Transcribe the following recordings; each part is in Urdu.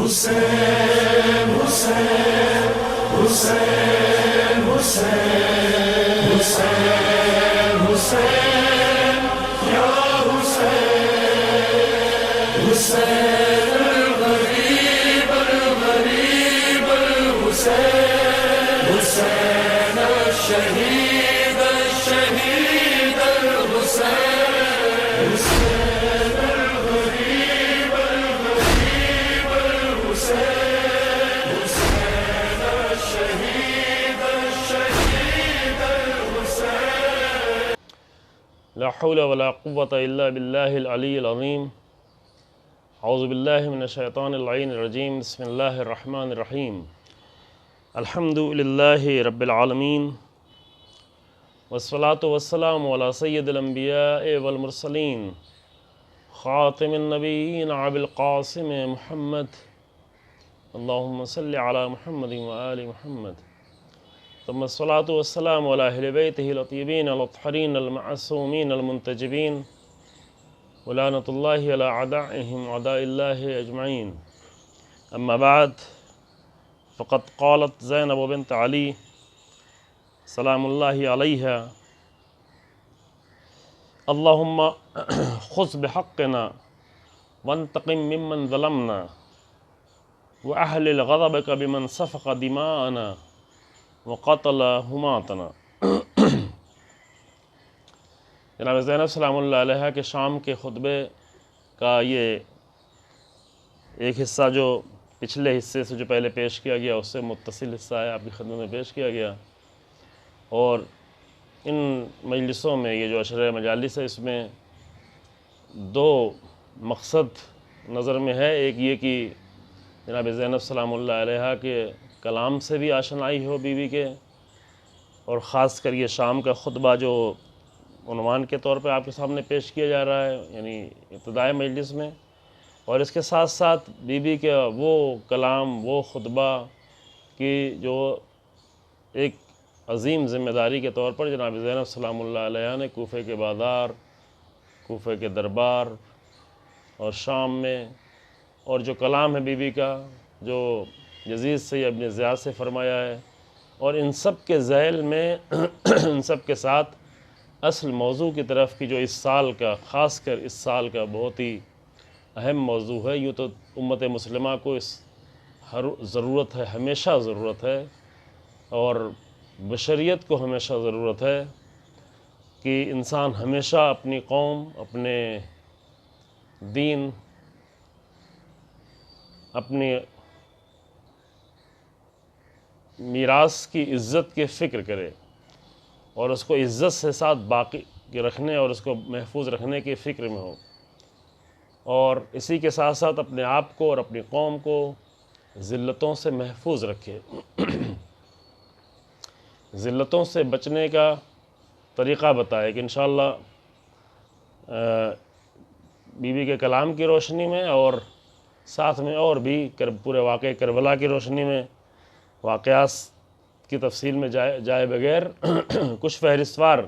حسین حسین حسین حسین حسین حسین یا حسین حسین الغریب الغریب الحسین حسین الشہید الشہید الحسین حسین الغریب الغریب الحسین حسین الشہید الشہید الحسین. لا حول ولا قوة الا باللہ العلی العظیم. اعوذ باللہ من الشیطان اللعین الرجیم. بسم اللہ الرحمن الرحیم. الحمد للہ رب العالمین والصلاة والسلام علی سید الانبیاء والمرسلین خاتم النبیین ابی القاسم محمد. اللہم صل علی محمد وآل محمد. ثم الصلاة والسلام على اہل بیتہ الطیبین الطاہرین المعصومین المنتجبین ولعنۃ اللہ علی اعدائہم اعداء اللہ اجمعین. اما بعد فقد قالت زینب بنت علی سلام اللہ علیہا اللہم خذ بحقنا وانتقم ممن ظلمنا واحلل غضبک بمن سفک دماءنا وقتل حماتنا. جناب زینب سلام اللہ علیہ کے شام کے خطبے کا یہ ایک حصہ جو پچھلے حصے سے جو پہلے پیش کیا گیا اس سے متصل حصہ ہے، آپ کی خدمت میں پیش کیا گیا. اور ان مجلسوں میں یہ جو عشرہ مجالس ہے اس میں دو مقصد نظر میں ہے. ایک یہ کہ جناب زینب سلام اللہ علیہ کے کلام سے بھی آشنائی ہو بیوی کے، اور خاص کر یہ شام کا خطبہ جو عنوان کے طور پہ آپ کے سامنے پیش کیا جا رہا ہے یعنی ابتدائی مجلس میں، اور اس کے ساتھ ساتھ بیوی کے وہ کلام وہ خطبہ کی جو ایک عظیم ذمہ داری کے طور پر جناب زینب سلام اللہ علیہ نے کوفے کے بازار، کوفے کے دربار اور شام میں، اور جو کلام ہے بیوی کا جو یزید سے ابن زیاد سے فرمایا ہے، اور ان سب کے ذیل میں ان سب کے ساتھ اصل موضوع کی طرف کی جو اس سال کا خاص کر اس سال کا بہت ہی اہم موضوع ہے. یوں تو امت مسلمہ کو اس ضرورت ہے، ہمیشہ ضرورت ہے، اور بشریت کو ہمیشہ ضرورت ہے کہ انسان ہمیشہ اپنی قوم، اپنے دین، اپنی میراث کی عزت کی فکر کرے اور اس کو عزت سے ساتھ باقی رکھنے اور اس کو محفوظ رکھنے کی فکر میں ہو، اور اسی کے ساتھ ساتھ اپنے آپ کو اور اپنی قوم کو ذلتوں سے محفوظ رکھے. ذلتوں سے بچنے کا طریقہ بتائے کہ انشاءاللہ بیوی کے کلام کی روشنی میں اور ساتھ میں اور بھی پورے واقعہ کربلا کی روشنی میں واقعات کی تفصیل میں جائے بغیر کچھ فہرستوار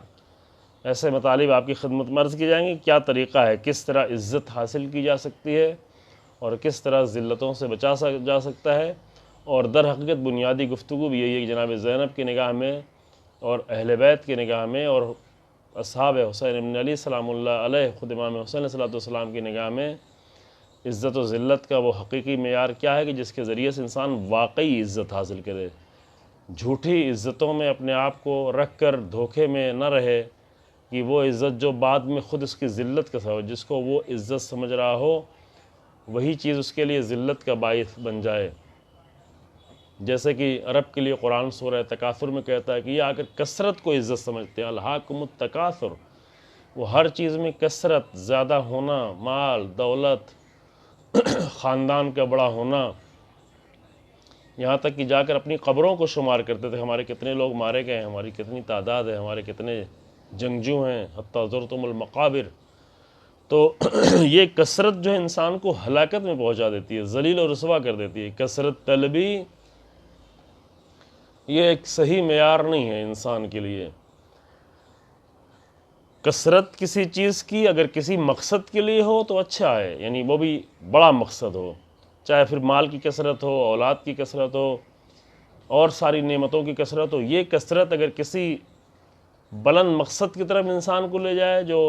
ایسے مطالب آپ کی خدمت میں عرض کی جائیں گے. کیا طریقہ ہے، کس طرح عزت حاصل کی جا سکتی ہے اور کس طرح ذلتوں سے بچا جا سکتا ہے. اور در حقیقت بنیادی گفتگو بھی یہی ہے کہ جناب زینب کی نگاہ میں اور اہل بیت کی نگاہ میں اور اصحاب حسین ابن علی سلام اللہ علیہ خود امام حسین علیہ السلام کی نگاہ میں عزت و ذلت کا وہ حقیقی معیار کیا ہے کہ جس کے ذریعے سے انسان واقعی عزت حاصل کرے، جھوٹی عزتوں میں اپنے آپ کو رکھ کر دھوکے میں نہ رہے کہ وہ عزت جو بعد میں خود اس کی ذلت کا سبب، جس کو وہ عزت سمجھ رہا ہو وہی چیز اس کے لیے ذلت کا باعث بن جائے. جیسے کہ عرب کے لیے قرآن سورہ تکاثر میں کہتا ہے کہ یہ اگر کثرت کو عزت سمجھتے ہیں، الہاکم التکاثر، وہ ہر چیز میں کثرت، زیادہ ہونا، مال، دولت، خاندان کا بڑا ہونا، یہاں تک کہ جا کر اپنی قبروں کو شمار کرتے تھے، ہمارے کتنے لوگ مارے گئے ہیں، ہماری کتنی تعداد ہے، ہمارے کتنے جنگجو ہیں، حتیٰ زرتم المقابر. تو یہ کثرت جو ہے انسان کو ہلاکت میں پہنچا دیتی ہے، ذلیل و رسوا کر دیتی ہے. کثرت طلبی یہ ایک صحیح معیار نہیں ہے انسان کے لیے. کثرت کسی چیز کی اگر کسی مقصد کے لیے ہو تو اچھا ہے، یعنی وہ بھی بڑا مقصد ہو، چاہے پھر مال کی کثرت ہو، اولاد کی کثرت ہو، اور ساری نعمتوں کی کثرت ہو، یہ کثرت اگر کسی بلند مقصد کی طرف انسان کو لے جائے جو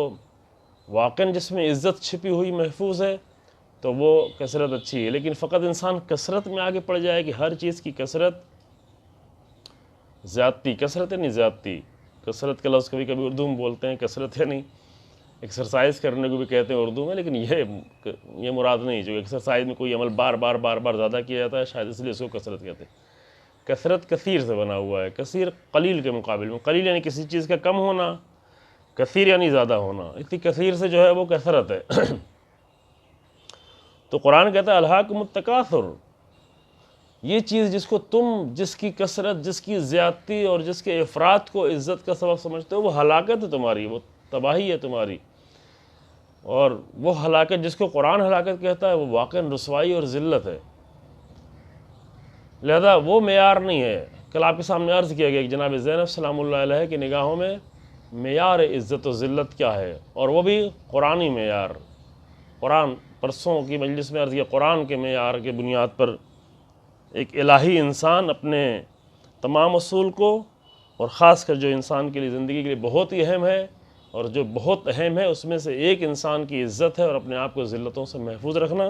واقعاً جس میں عزت چھپی ہوئی محفوظ ہے، تو وہ کثرت اچھی ہے۔ لیکن فقط انسان کثرت میں آگے پڑ جائے کہ ہر چیز کی کثرت، زیادتی، کثرت نہیں زیادتی، کثرت کا لفظ کبھی کبھی اردو میں بولتے ہیں، کثرت ہے نہیں، ایکسرسائز کرنے کو بھی کہتے ہیں اردو میں، لیکن یہ مراد نہیں، جو ایکسرسائز میں کوئی عمل بار بار زیادہ کیا جاتا ہے، شاید اس لیے اس کو کثرت کہتے ہیں۔ کثرت کثیر سے بنا ہوا ہے، کثیر قلیل کے مقابل میں، قلیل یعنی کسی چیز کا کم ہونا، کثیر یعنی زیادہ ہونا، اتنی کثیر سے جو ہے وہ کثرت ہے۔ تو قرآن کہتا ہے الہاکم التکاثر، یہ چیز جس کو تم، جس کی کثرت، جس کی زیادتی اور جس کے افراط کو عزت کا سبب سمجھتے ہو، وہ ہلاکت ہے تمہاری، وہ تباہی ہے تمہاری۔ اور وہ ہلاکت جس کو قرآن ہلاکت کہتا ہے وہ واقعاً رسوائی اور ذلت ہے، لہذا وہ معیار نہیں ہے۔ کل آپ کے سامنے عرض کیا گیا کہ جناب زینب سلام اللہ علیہ کی نگاہوں میں معیار عزت و ذلت کیا ہے، اور وہ بھی قرآنی معیار۔ قرآن، پرسوں کی مجلس میں عرض کیا، قرآن کے معیار کے بنیاد پر ایک الہی انسان اپنے تمام اصول کو، اور خاص کر جو انسان کے لیے، زندگی کے لیے بہت ہی اہم ہے، اور جو بہت اہم ہے اس میں سے ایک انسان کی عزت ہے اور اپنے آپ کو ذلتوں سے محفوظ رکھنا،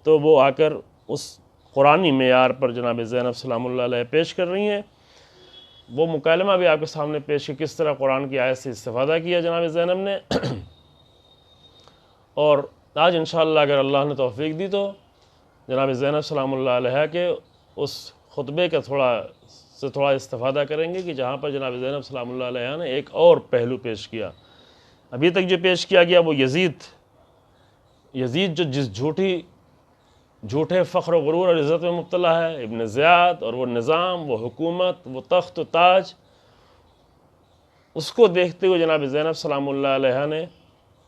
تو وہ آ کر اس قرآنی معیار پر جناب زینب سلام اللہ علیہ پیش کر رہی ہیں۔ وہ مکالمہ بھی آپ کے سامنے پیش کہ کس طرح قرآن کی آیت سے استفادہ کیا جناب زینب نے۔ اور آج انشاءاللہ اگر اللہ نے توفیق دی تو جناب زینب سلام اللہ علیہ کے اس خطبے کا تھوڑا استفادہ کریں گے کہ جہاں پر جناب زینب سلام اللہ علیہ نے ایک اور پہلو پیش کیا۔ ابھی تک جو پیش کیا گیا وہ یزید جو جس جھوٹے فخر و غرور اور عزت میں مبتلا ہے، ابن زیاد، اور وہ نظام، وہ حکومت، وہ تخت و تاج، اس کو دیکھتے ہوئے جناب زینب سلام اللہ علیہ نے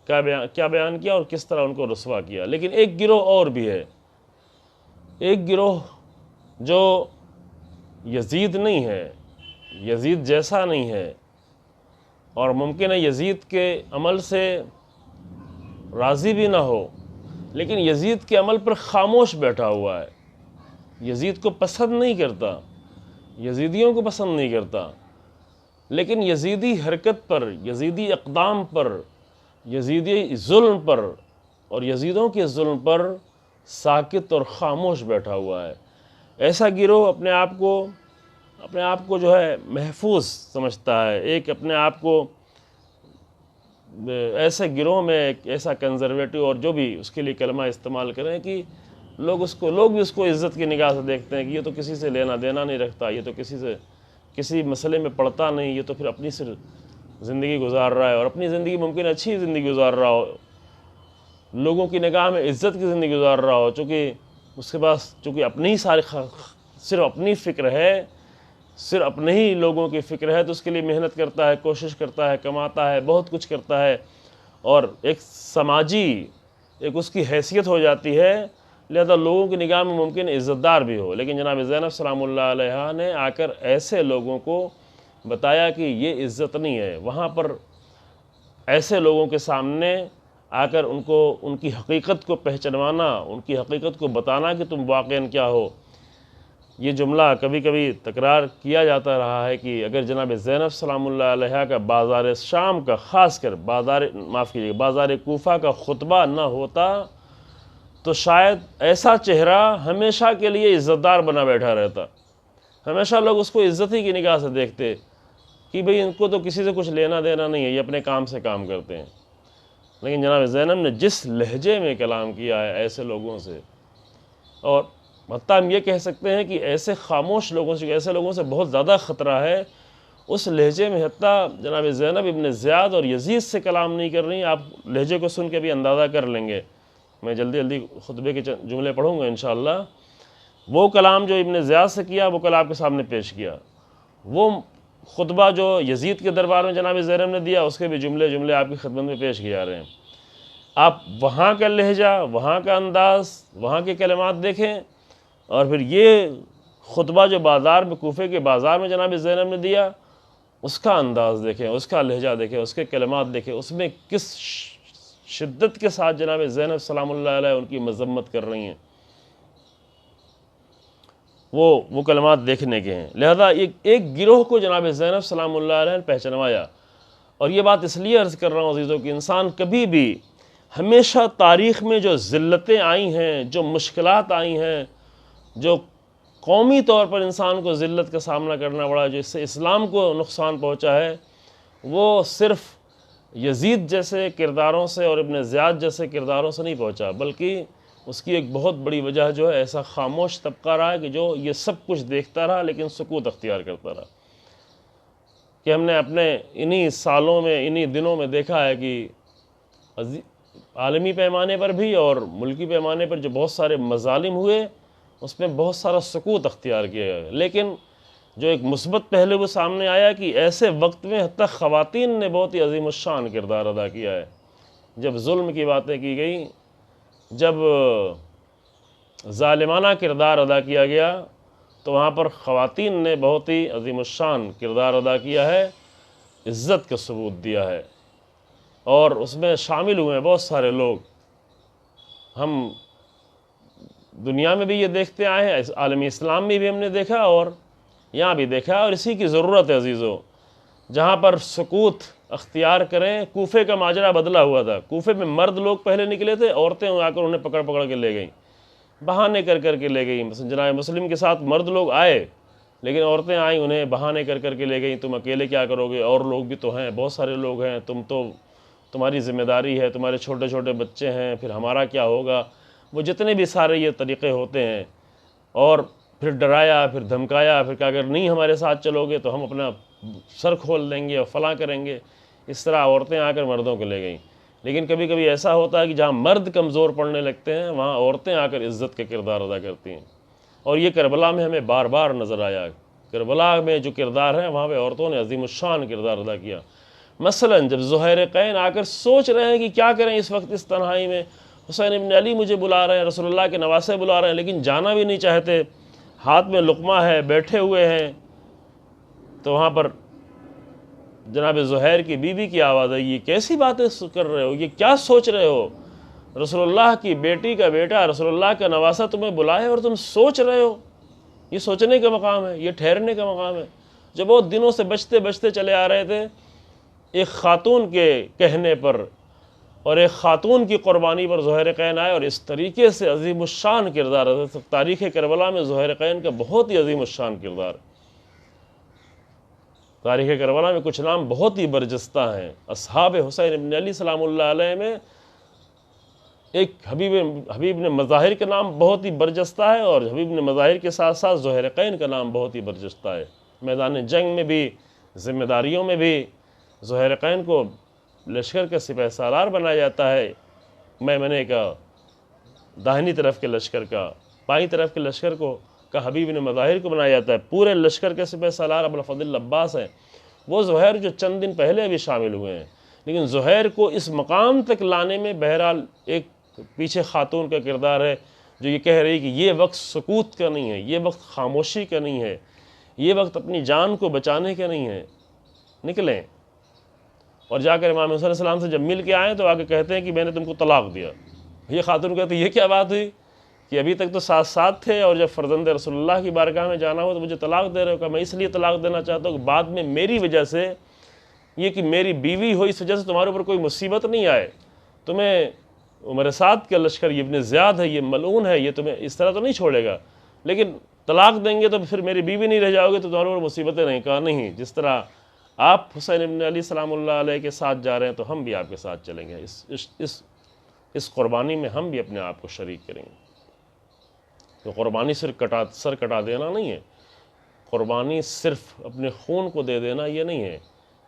کیا بیان کیا اور کس طرح ان کو رسوا کیا۔ لیکن ایک گروہ اور بھی ہے، ایک گروہ جو یزید نہیں ہے، یزید جیسا نہیں ہے، اور ممکن ہے یزید کے عمل سے راضی بھی نہ ہو، لیکن یزید کے عمل پر خاموش بیٹھا ہوا ہے، یزید کو پسند نہیں کرتا، یزیدیوں کو پسند نہیں کرتا، لیکن یزیدی حرکت پر، یزیدی اقدام پر، یزیدی ظلم پر اور یزیدوں کے ظلم پر ساکت اور خاموش بیٹھا ہوا ہے۔ ایسا گروہ اپنے آپ کو جو ہے محفوظ سمجھتا ہے، ایک اپنے آپ کو ایسے گروہ میں، ایک ایسا کنزرویٹو، اور جو بھی اس کے لیے کلمہ استعمال کریں کہ لوگ بھی اس کو عزت کی نگاہ سے دیکھتے ہیں کہ یہ تو کسی سے لینا دینا نہیں رکھتا، یہ تو کسی مسئلے میں پڑتا نہیں، یہ تو پھر اپنی صرف زندگی گزار رہا ہے، اور اپنی زندگی ممکن اچھی زندگی گزار رہا ہو، لوگوں کی نگاہ میں عزت کی زندگی گزار رہا ہو، چونکہ اس کے پاس اپنی ہی صرف اپنی فکر ہے، صرف اپنے ہی لوگوں کی فکر ہے، تو اس کے لیے محنت کرتا ہے، کوشش کرتا ہے، کماتا ہے، بہت کچھ کرتا ہے، اور ایک سماجی ایک اس کی حیثیت ہو جاتی ہے، لہذا لوگوں کی نگاہ میں ممکن عزت دار بھی ہو۔ لیکن جناب زینب سلام اللہ علیہ نے آ کر ایسے لوگوں کو بتایا کہ یہ عزت نہیں ہے، وہاں پر ایسے لوگوں کے سامنے آ کر ان کی حقیقت کو پہچانوانا، ان کی حقیقت کو بتانا کہ تم واقعاً کیا ہو۔ یہ جملہ کبھی کبھی تکرار کیا جاتا رہا ہے کہ اگر جناب زینب سلام اللہ علیہ کا بازار شام کا، خاص کر بازار کوفہ کا خطبہ نہ ہوتا تو شاید ایسا چہرہ ہمیشہ کے لیے عزت دار بنا بیٹھا رہتا، ہمیشہ لوگ اس کو عزت ہی کی نگاہ سے دیکھتے کہ بھئی ان کو تو کسی سے کچھ لینا دینا نہیں ہے، یہ اپنے کام سے کام کرتے ہیں۔ لیکن جناب زینب نے جس لہجے میں کلام کیا ہے ایسے لوگوں سے، اور حتیٰ ہم یہ کہہ سکتے ہیں کہ ایسے خاموش لوگوں سے، ایسے لوگوں سے بہت زیادہ خطرہ ہے، اس لہجے میں حتیٰ جناب زینب ابن زیاد اور یزید سے کلام نہیں کر رہی۔ آپ لہجے کو سن کے بھی اندازہ کر لیں گے، میں جلدی خطبے کے جملے پڑھوں گا انشاءاللہ۔ وہ کلام جو ابن زیاد سے کیا وہ کل آپ کے سامنے پیش کیا، وہ خطبہ جو یزید کے دربار میں جناب زینب نے دیا اس کے بھی جملے آپ کی خدمت میں پیش کیے جا رہے ہیں۔ آپ وہاں کا لہجہ، وہاں کا انداز، وہاں کے کلمات دیکھیں، اور پھر یہ خطبہ جو کوفے کے بازار میں جناب زینب نے دیا اس کا انداز دیکھیں، اس کا لہجہ دیکھیں، اس کے کلمات دیکھیں، اس میں کس شدت کے ساتھ جناب زینب سلام اللہ علیہ ان کی مذمت کر رہی ہیں۔ وہ کلمات دیکھنے کے ہیں۔ لہذا ایک گروہ کو جناب زینب سلام اللہ علیہ نے پہچنوایا۔ اور یہ بات اس لیے عرض کر رہا ہوں عزیزوں کہ انسان کبھی بھی ہمیشہ تاریخ میں جو ذلتیں آئی ہیں، جو مشکلات آئی ہیں، جو قومی طور پر انسان کو ذلت کا سامنا کرنا پڑا، جس سے اسلام کو نقصان پہنچا ہے، وہ صرف یزید جیسے کرداروں سے اور ابن زیاد جیسے کرداروں سے نہیں پہنچا، بلکہ اس کی ایک بہت بڑی وجہ جو ہے ایسا خاموش طبقہ رہا ہے کہ جو یہ سب کچھ دیکھتا رہا لیکن سکوت اختیار کرتا رہا۔ کہ ہم نے اپنے انہی سالوں میں، انہی دنوں میں دیکھا ہے کہ عالمی پیمانے پر بھی اور ملکی پیمانے پر جو بہت سارے مظالم ہوئے، اس میں بہت سارا سکوت اختیار کیا گیا، لیکن جو ایک مثبت پہلو وہ سامنے آیا کہ ایسے وقت میں حتی خواتین نے بہت ہی عظیم الشان کردار ادا کیا ہے۔ جب ظلم کی باتیں کی گئیں، جب ظالمانہ کردار ادا کیا گیا، تو وہاں پر خواتین نے بہت ہی عظیم الشان کردار ادا کیا ہے، عزت کا ثبوت دیا ہے، اور اس میں شامل ہوئے ہیں بہت سارے لوگ۔ ہم دنیا میں بھی یہ دیکھتے آئے ہیں، عالمی اسلام میں بھی ہم نے دیکھا اور یہاں بھی دیکھا، اور اسی کی ضرورت ہے عزیزو۔ جہاں پر سکوت اختیار کریں، کوفے کا ماجرا بدلا ہوا تھا۔ کوفے میں مرد لوگ پہلے نکلے تھے، عورتیں آ کر انہیں پکڑ کے لے گئیں، بہانے کر کے لے گئیں۔ جناب مسلم کے ساتھ مرد لوگ آئے، لیکن عورتیں آئیں، انہیں بہانے کر کے لے گئیں، تم اکیلے کیا کرو گے، اور لوگ بھی تو ہیں، بہت سارے لوگ ہیں، تمہاری ذمہ داری ہے، تمہارے چھوٹے چھوٹے بچے ہیں، پھر ہمارا کیا ہوگا، وہ جتنے بھی سارے یہ طریقے ہوتے ہیں۔ اور پھر ڈرایا، پھر دھمکایا، پھر کہا اگر نہیں ہمارے ساتھ چلو گے تو ہم اپنا سر کھول دیں گے اور فلاں کریں گے۔ اس طرح عورتیں آ کر مردوں کو لے گئیں۔ لیکن کبھی کبھی ایسا ہوتا ہے کہ جہاں مرد کمزور پڑنے لگتے ہیں، وہاں عورتیں آ کر عزت کا کردار ادا کرتی ہیں، اور یہ کربلا میں ہمیں بار بار نظر آیا۔ کربلا میں جو کردار ہے، وہاں پہ عورتوں نے عظیم الشان کردار ادا کیا۔ مثلاً جب زہیرقین آ کر سوچ رہے ہیں کہ کیا کریں اس وقت اس تنہائی میں، حسین ابن علی مجھے بلا رہے ہیں، رسول اللہ کے نواسے بلا رہے ہیں، لیکن جانا بھی نہیں چاہتے، ہاتھ میں لقمہ ہے، بیٹھے ہوئے ہیں، تو وہاں پر جناب زہیر کی بیوی کی آواز ہے، یہ کیسی باتیں کر رہے ہو، یہ کیا سوچ رہے ہو، رسول اللہ کی بیٹی کا بیٹا، رسول اللہ کا نواسا تمہیں بلائے اور تم سوچ رہے ہو۔ یہ سوچنے کا مقام ہے، یہ ٹھہرنے کا مقام ہے۔ جو بہت دنوں سے بچتے چلے آ رہے تھے، ایک خاتون کے کہنے پر اور ایک خاتون کی قربانی پر زہیرقین آئے، اور اس طریقے سے عظیم الشان کردار ہے۔ تاریخ کربلا میں زہیرقین کا بہت ہی عظیم الشان کردار ہے۔ تاریخ کربلا میں کچھ نام بہت ہی برجستہ ہیں۔ اصحاب حسین ابن علی سلام اللہ علیہ میں ایک حبیب نے مظاہر کا نام بہت ہی برجستہ ہے، اور حبیب نے مظاہر کے ساتھ ساتھ زہیرقین کا نام بہت ہی برجستہ ہے۔ میدان جنگ میں بھی، ذمہ داریوں میں بھی زہیرقین کو لشکر کا سپہ سالار بنایا جاتا ہے، میمنے کا، داہنی طرف کے لشکر کا، بائیں طرف کے لشکر کا حبیب نے مظاہر کو بنایا جاتا ہے۔ پورے لشکر کے سپہ سالار ابوالفضل عباس ہیں، وہ زہیر جو چند دن پہلے بھی شامل ہوئے ہیں۔ لیکن زہیر کو اس مقام تک لانے میں بہرحال ایک پیچھے خاتون کا کردار ہے، جو یہ کہہ رہی کہ یہ وقت سکوت کا نہیں ہے، یہ وقت خاموشی کا نہیں ہے، یہ وقت اپنی جان کو بچانے کا نہیں ہے، نکلیں۔ اور جا کر امام حسین علیہ السلام سے جب مل کے آئیں تو آگے کہتے ہیں کہ میں نے تم کو طلاق دیا۔ یہ خاتون کہتے ہیں یہ کیا بات ہوئی کہ ابھی تک تو ساتھ تھے، اور جب فرزند رسول اللہ کی بارگاہ میں جانا ہو تو مجھے طلاق دے رہے ہو۔ کہ میں اس لیے طلاق دینا چاہتا ہوں کہ بعد میں میری وجہ سے، یہ کہ میری بیوی ہو، اس وجہ سے تمہارے اوپر کوئی مصیبت نہیں آئے، تمہیں عمر سعد کا لشکر، یہ ابن زیاد ہے، یہ ملعون ہے، یہ تمہیں اس طرح تو نہیں چھوڑے گا، لیکن طلاق دیں گے تو پھر میری بیوی نہیں رہ جاؤ گے تو تمہارے اوپر مصیبتیں نہیں۔ کہا نہیں، جس طرح آپ حسین ابن علی سلام اللہ علیہ کے ساتھ جا رہے ہیں تو ہم بھی آپ کے ساتھ چلیں گے، اس قربانی میں ہم بھی اپنے آپ کو شریک کریں گے۔ تو قربانی صرف سر کٹا دینا نہیں ہے، قربانی صرف اپنے خون کو دے دینا یہ نہیں ہے،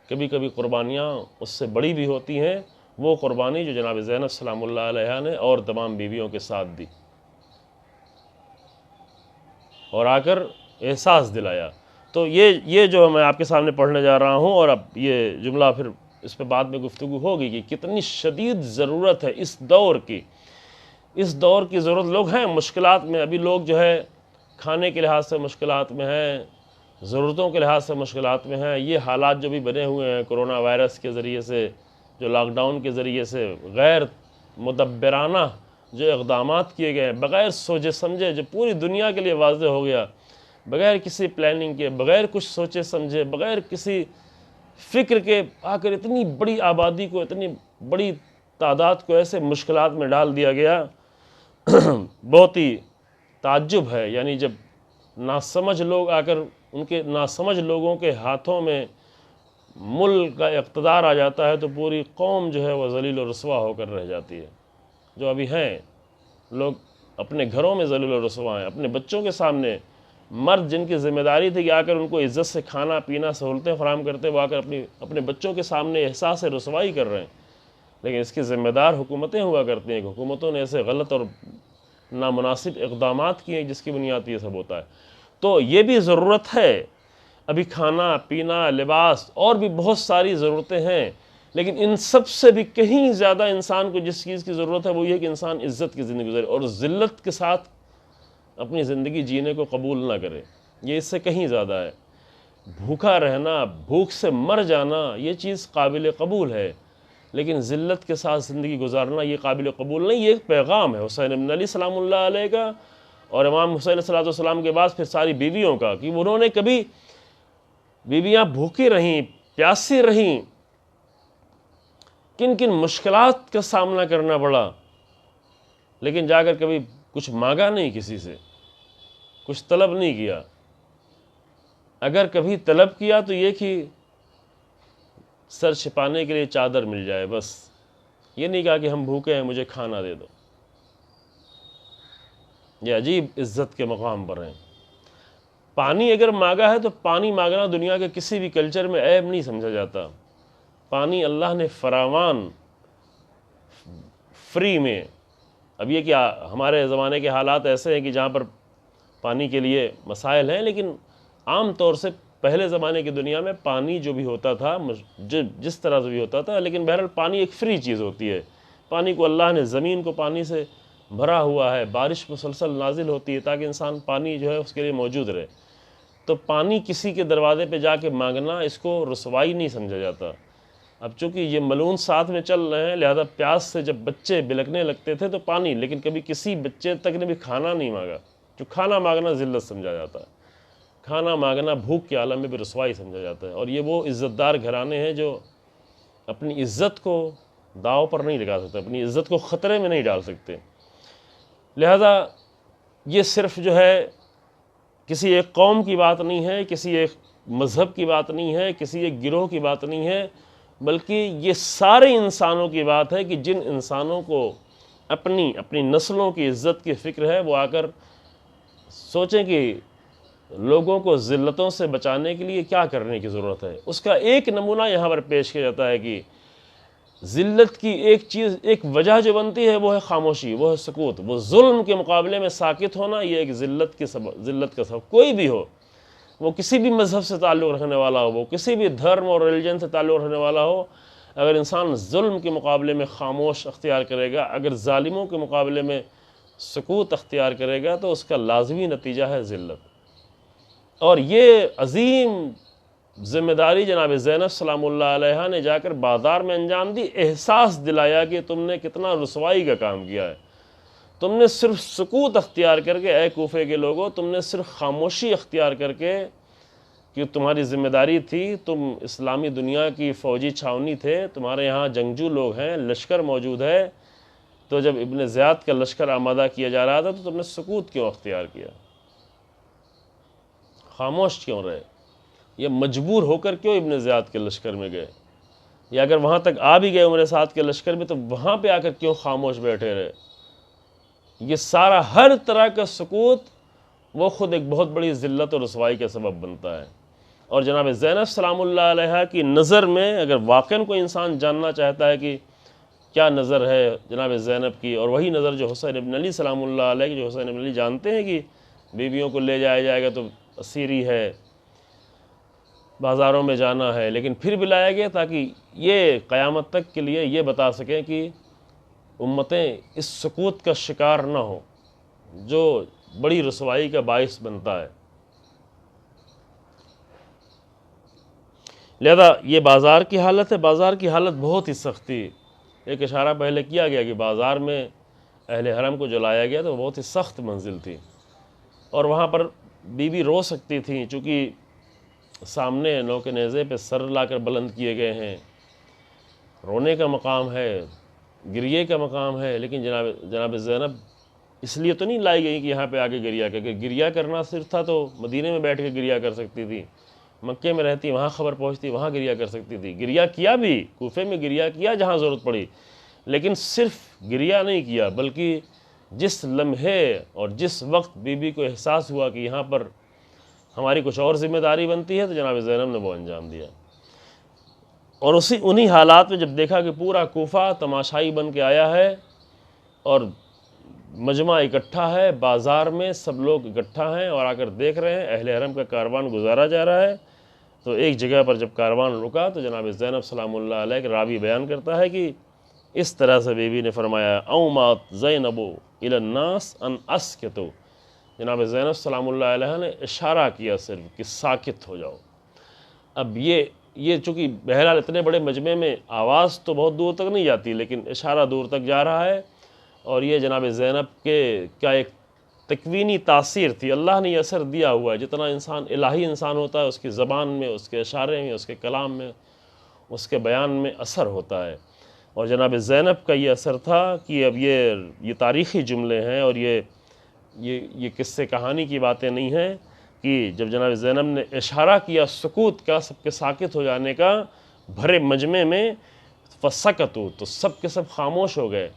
کبھی کبھی قربانیاں اس سے بڑی بھی ہوتی ہیں۔ وہ قربانی جو جناب زینب سلام اللہ علیہ نے اور تمام بیویوں کے ساتھ دی، اور آ کر احساس دلایا۔ تو یہ جو میں آپ کے سامنے پڑھنے جا رہا ہوں، اور اب یہ جملہ پھر اس پہ بعد میں گفتگو ہوگی کہ کتنی شدید ضرورت ہے اس دور کی ضرورت۔ لوگ ہیں مشکلات میں، ابھی لوگ جو ہے کھانے کے لحاظ سے مشکلات میں ہیں، ضرورتوں کے لحاظ سے مشکلات میں ہیں۔ یہ حالات جو بھی بنے ہوئے ہیں کرونا وائرس کے ذریعے سے، جو لاک ڈاؤن کے ذریعے سے غیر مدبرانہ جو اقدامات کیے گئے ہیں، بغیر سوچے سمجھے، جو پوری دنیا کے لیے واضح ہو گیا بغیر کسی پلاننگ کے، بغیر کچھ سوچے سمجھے، بغیر کسی فکر کے آ کر اتنی بڑی آبادی کو، اتنی بڑی تعداد کو ایسے مشکلات میں ڈال دیا گیا۔ بہت ہی تعجب ہے، یعنی جب ناسمجھ لوگ آ کر ان کے ناسمجھ لوگوں کے ہاتھوں میں ملک کا اقتدار آ جاتا ہے تو پوری قوم جو ہے وہ ذلیل و رسوا ہو کر رہ جاتی ہے۔ جو ابھی ہیں لوگ اپنے گھروں میں ذلیل و رسوا ہیں، اپنے بچوں کے سامنے مرد جن کی ذمہ داری تھی کہ آ کر ان کو عزت سے کھانا پینا سہولتیں فراہم کرتے، وہ آ کر اپنے بچوں کے سامنے احساس رسوائی کر رہے ہیں۔ لیکن اس کی ذمہ دار حکومتیں ہوا کرتی ہیں کہ حکومتوں نے ایسے غلط اور نامناسب اقدامات کیے جس کی بنیاد یہ سب ہوتا ہے۔ تو یہ بھی ضرورت ہے، ابھی کھانا پینا لباس اور بھی بہت ساری ضرورتیں ہیں، لیکن ان سب سے بھی کہیں زیادہ انسان کو جس چیز کی ضرورت ہے وہ یہ کہ انسان عزت کی زندگی گزارے اور ذلت کے ساتھ اپنی زندگی جینے کو قبول نہ کرے۔ یہ اس سے کہیں زیادہ ہے۔ بھوکا رہنا، بھوک سے مر جانا یہ چیز قابل قبول ہے، لیکن ذلت کے ساتھ زندگی گزارنا یہ قابل قبول نہیں۔ یہ ایک پیغام ہے حسین ابن علی سلام اللہ علیہ کا اور امام حسین صلی اللہ علیہ وسلم کے بعد پھر ساری بیویوں کا، کہ انہوں نے کبھی بیویاں بھوکی رہیں، پیاسی رہیں، کن کن مشکلات کا سامنا کرنا پڑا، لیکن جا کر کبھی کچھ مانگا نہیں، کسی سے کچھ طلب نہیں کیا۔ اگر کبھی طلب کیا تو یہ کہ سر چھپانے کے لیے چادر مل جائے، بس۔ یہ نہیں کہا کہ ہم بھوکے ہیں مجھے کھانا دے دو۔ یہ عجیب عزت کے مقام پر ہیں۔ پانی اگر مانگا ہے تو پانی مانگنا دنیا کے کسی بھی کلچر میں عیب نہیں سمجھا جاتا۔ پانی اللہ نے فراوان فری میں، اب یہ کہ ہمارے زمانے کے حالات ایسے ہیں کہ جہاں پر پانی کے لیے مسائل ہیں، لیکن عام طور سے پہلے زمانے کی دنیا میں پانی جو بھی ہوتا تھا جس طرح سے بھی ہوتا تھا، لیکن بہرحال پانی ایک فری چیز ہوتی ہے۔ پانی کو اللہ نے، زمین کو پانی سے بھرا ہوا ہے، بارش مسلسل نازل ہوتی ہے تاکہ انسان پانی جو ہے اس کے لیے موجود رہے۔ تو پانی کسی کے دروازے پہ جا کے مانگنا اس کو رسوائی نہیں سمجھا جاتا۔ اب چونکہ یہ ملعون ساتھ میں چل رہے ہیں، لہذا پیاس سے جب بچے بلکنے لگتے تھے تو پانی، لیکن کبھی کسی بچے تک نے بھی کھانا نہیں مانگا۔ جو کھانا مانگنا ذلت سمجھا جاتا ہے، کھانا مانگنا بھوک کے عالم میں بھی رسوائی سمجھا جاتا ہے۔ اور یہ وہ عزت دار گھرانے ہیں جو اپنی عزت کو داؤ پر نہیں لگا سکتے، اپنی عزت کو خطرے میں نہیں ڈال سکتے۔ لہذا یہ صرف جو ہے کسی ایک قوم کی بات نہیں ہے، کسی ایک مذہب کی بات نہیں ہے، کسی ایک گروہ کی بات نہیں ہے، بلکہ یہ سارے انسانوں کی بات ہے کہ جن انسانوں کو اپنی نسلوں کی عزت کی فکر ہے، وہ آ کر سوچیں کہ لوگوں کو ذلتوں سے بچانے کے لیے کیا کرنے کی ضرورت ہے۔ اس کا ایک نمونہ یہاں پر پیش کیا جاتا ہے کہ ذلت کی ایک وجہ جو بنتی ہے وہ ہے خاموشی، وہ ہے سکوت۔ وہ ظلم کے مقابلے میں ساکت ہونا، یہ ایک ذلت کا سبب۔ کوئی بھی ہو، وہ کسی بھی مذہب سے تعلق رکھنے والا ہو، وہ کسی بھی دھرم اور ریلیجن سے تعلق رکھنے والا ہو، اگر انسان ظلم کے مقابلے میں خاموش اختیار کرے گا، اگر ظالموں کے مقابلے میں سکوت اختیار کرے گا، تو اس کا لازمی نتیجہ ہے ذلت۔ اور یہ عظیم ذمہ داری جناب زینب سلام اللہ علیہ نے جا کر بازار میں انجام دی، احساس دلایا کہ تم نے کتنا رسوائی کا کام کیا ہے۔ تم نے صرف سکوت اختیار کر کے، اے کوفے کے لوگوں، تم نے صرف خاموشی اختیار کر کے، کہ تمہاری ذمہ داری تھی، تم اسلامی دنیا کی فوجی چھاونی تھے، تمہارے یہاں جنگجو لوگ ہیں، لشکر موجود ہے، تو جب ابن زیاد کا لشکر آمادہ کیا جا رہا تھا تو تم نے سکوت کیوں اختیار کیا؟ خاموش کیوں رہے؟ یہ مجبور ہو کر کیوں ابن زیاد کے لشکر میں گئے؟ یا اگر وہاں تک آ بھی گئے عمر سعد کے لشکر میں تو وہاں پہ آ کر کیوں خاموش بیٹھے رہے؟ یہ سارا ہر طرح کا سکوت وہ خود ایک بہت بڑی ذلت اور رسوائی کا سبب بنتا ہے۔ اور جناب زینب سلام اللہ علیہ کی نظر میں اگر واقعاً کوئی انسان جاننا چاہتا ہے کہ کیا نظر ہے جناب زینب کی، اور وہی نظر جو حسین ابن علی سلام اللہ علیہ کی، جو حسین ابن علی جانتے ہیں کہ بیویوں کو لے جایا جائے گا تو اسیری ہے، بازاروں میں جانا ہے، لیکن پھر بھی لایا گیا تاکہ یہ قیامت تک کے لیے یہ بتا سکیں کہ امتیں اس سکوت کا شکار نہ ہو جو بڑی رسوائی کا باعث بنتا ہے۔ لہذا یہ بازار کی حالت ہے، بازار کی حالت بہت ہی سخت تھی۔ ایک اشارہ پہلے کیا گیا کہ بازار میں اہل حرم کو جو لایا گیا تو وہ بہت ہی سخت منزل تھی، اور وہاں پر بی بی رو سکتی تھیں، چونکہ سامنے نوک نیزے پہ سر لا کر بلند کیے گئے ہیں، رونے کا مقام ہے، گریے کا مقام ہے، لیکن جناب زینب اس لیے تو نہیں لائی گئی کہ یہاں پہ آ کے گریا کر کے، گریا کرنا صرف تھا تو مدینے میں بیٹھ کے گریا کر سکتی تھی، مکے میں رہتی وہاں خبر پہنچتی وہاں گریا کر سکتی تھی، گریا کیا بھی، کوفے میں گریا کیا جہاں ضرورت پڑی، لیکن صرف گریا نہیں کیا، بلکہ جس لمحے اور جس وقت بی بی کو احساس ہوا کہ یہاں پر ہماری کچھ اور ذمہ داری بنتی ہے، تو جناب زینب نے وہ انجام دیا۔ اور انہی حالات میں جب دیکھا کہ پورا کوفہ تماشائی بن کے آیا ہے اور مجمع اکٹھا ہے، بازار میں سب لوگ اکٹھا ہیں اور آ کر دیکھ رہے ہیں اہل حرم کا کاروان گزارا جا رہا ہے، تو ایک جگہ پر جب کاروان رکا تو جناب زینب سلام اللہ علیہ کے راوی بیان کرتا ہے کہ اس طرح سے بی بی نے فرمایا اومات زینب الی الناس ان اسکتو، جناب زینب سلام اللہ علیہ نے اشارہ کیا صرف کہ ساکت ہو جاؤ۔ اب یہ چونکہ بہرحال اتنے بڑے مجمع میں آواز تو بہت دور تک نہیں جاتی، لیکن اشارہ دور تک جا رہا ہے، اور یہ جناب زینب کے کیا ایک تکوینی تاثیر تھی، اللہ نے یہ اثر دیا ہوا ہے، جتنا انسان الہی انسان ہوتا ہے اس کی زبان میں، اس کے اشارے میں، اس کے کلام میں، اس کے بیان میں اثر ہوتا ہے، اور جناب زینب کا یہ اثر تھا کہ اب یہ تاریخی جملے ہیں اور یہ قصے کہانی کی باتیں نہیں ہیں، کہ جب جناب زینب نے اشارہ کیا سکوت کا، سب کے ساکت ہو جانے کا بھرے مجمع میں، فسکتوا، تو سب کے سب خاموش ہو گئے،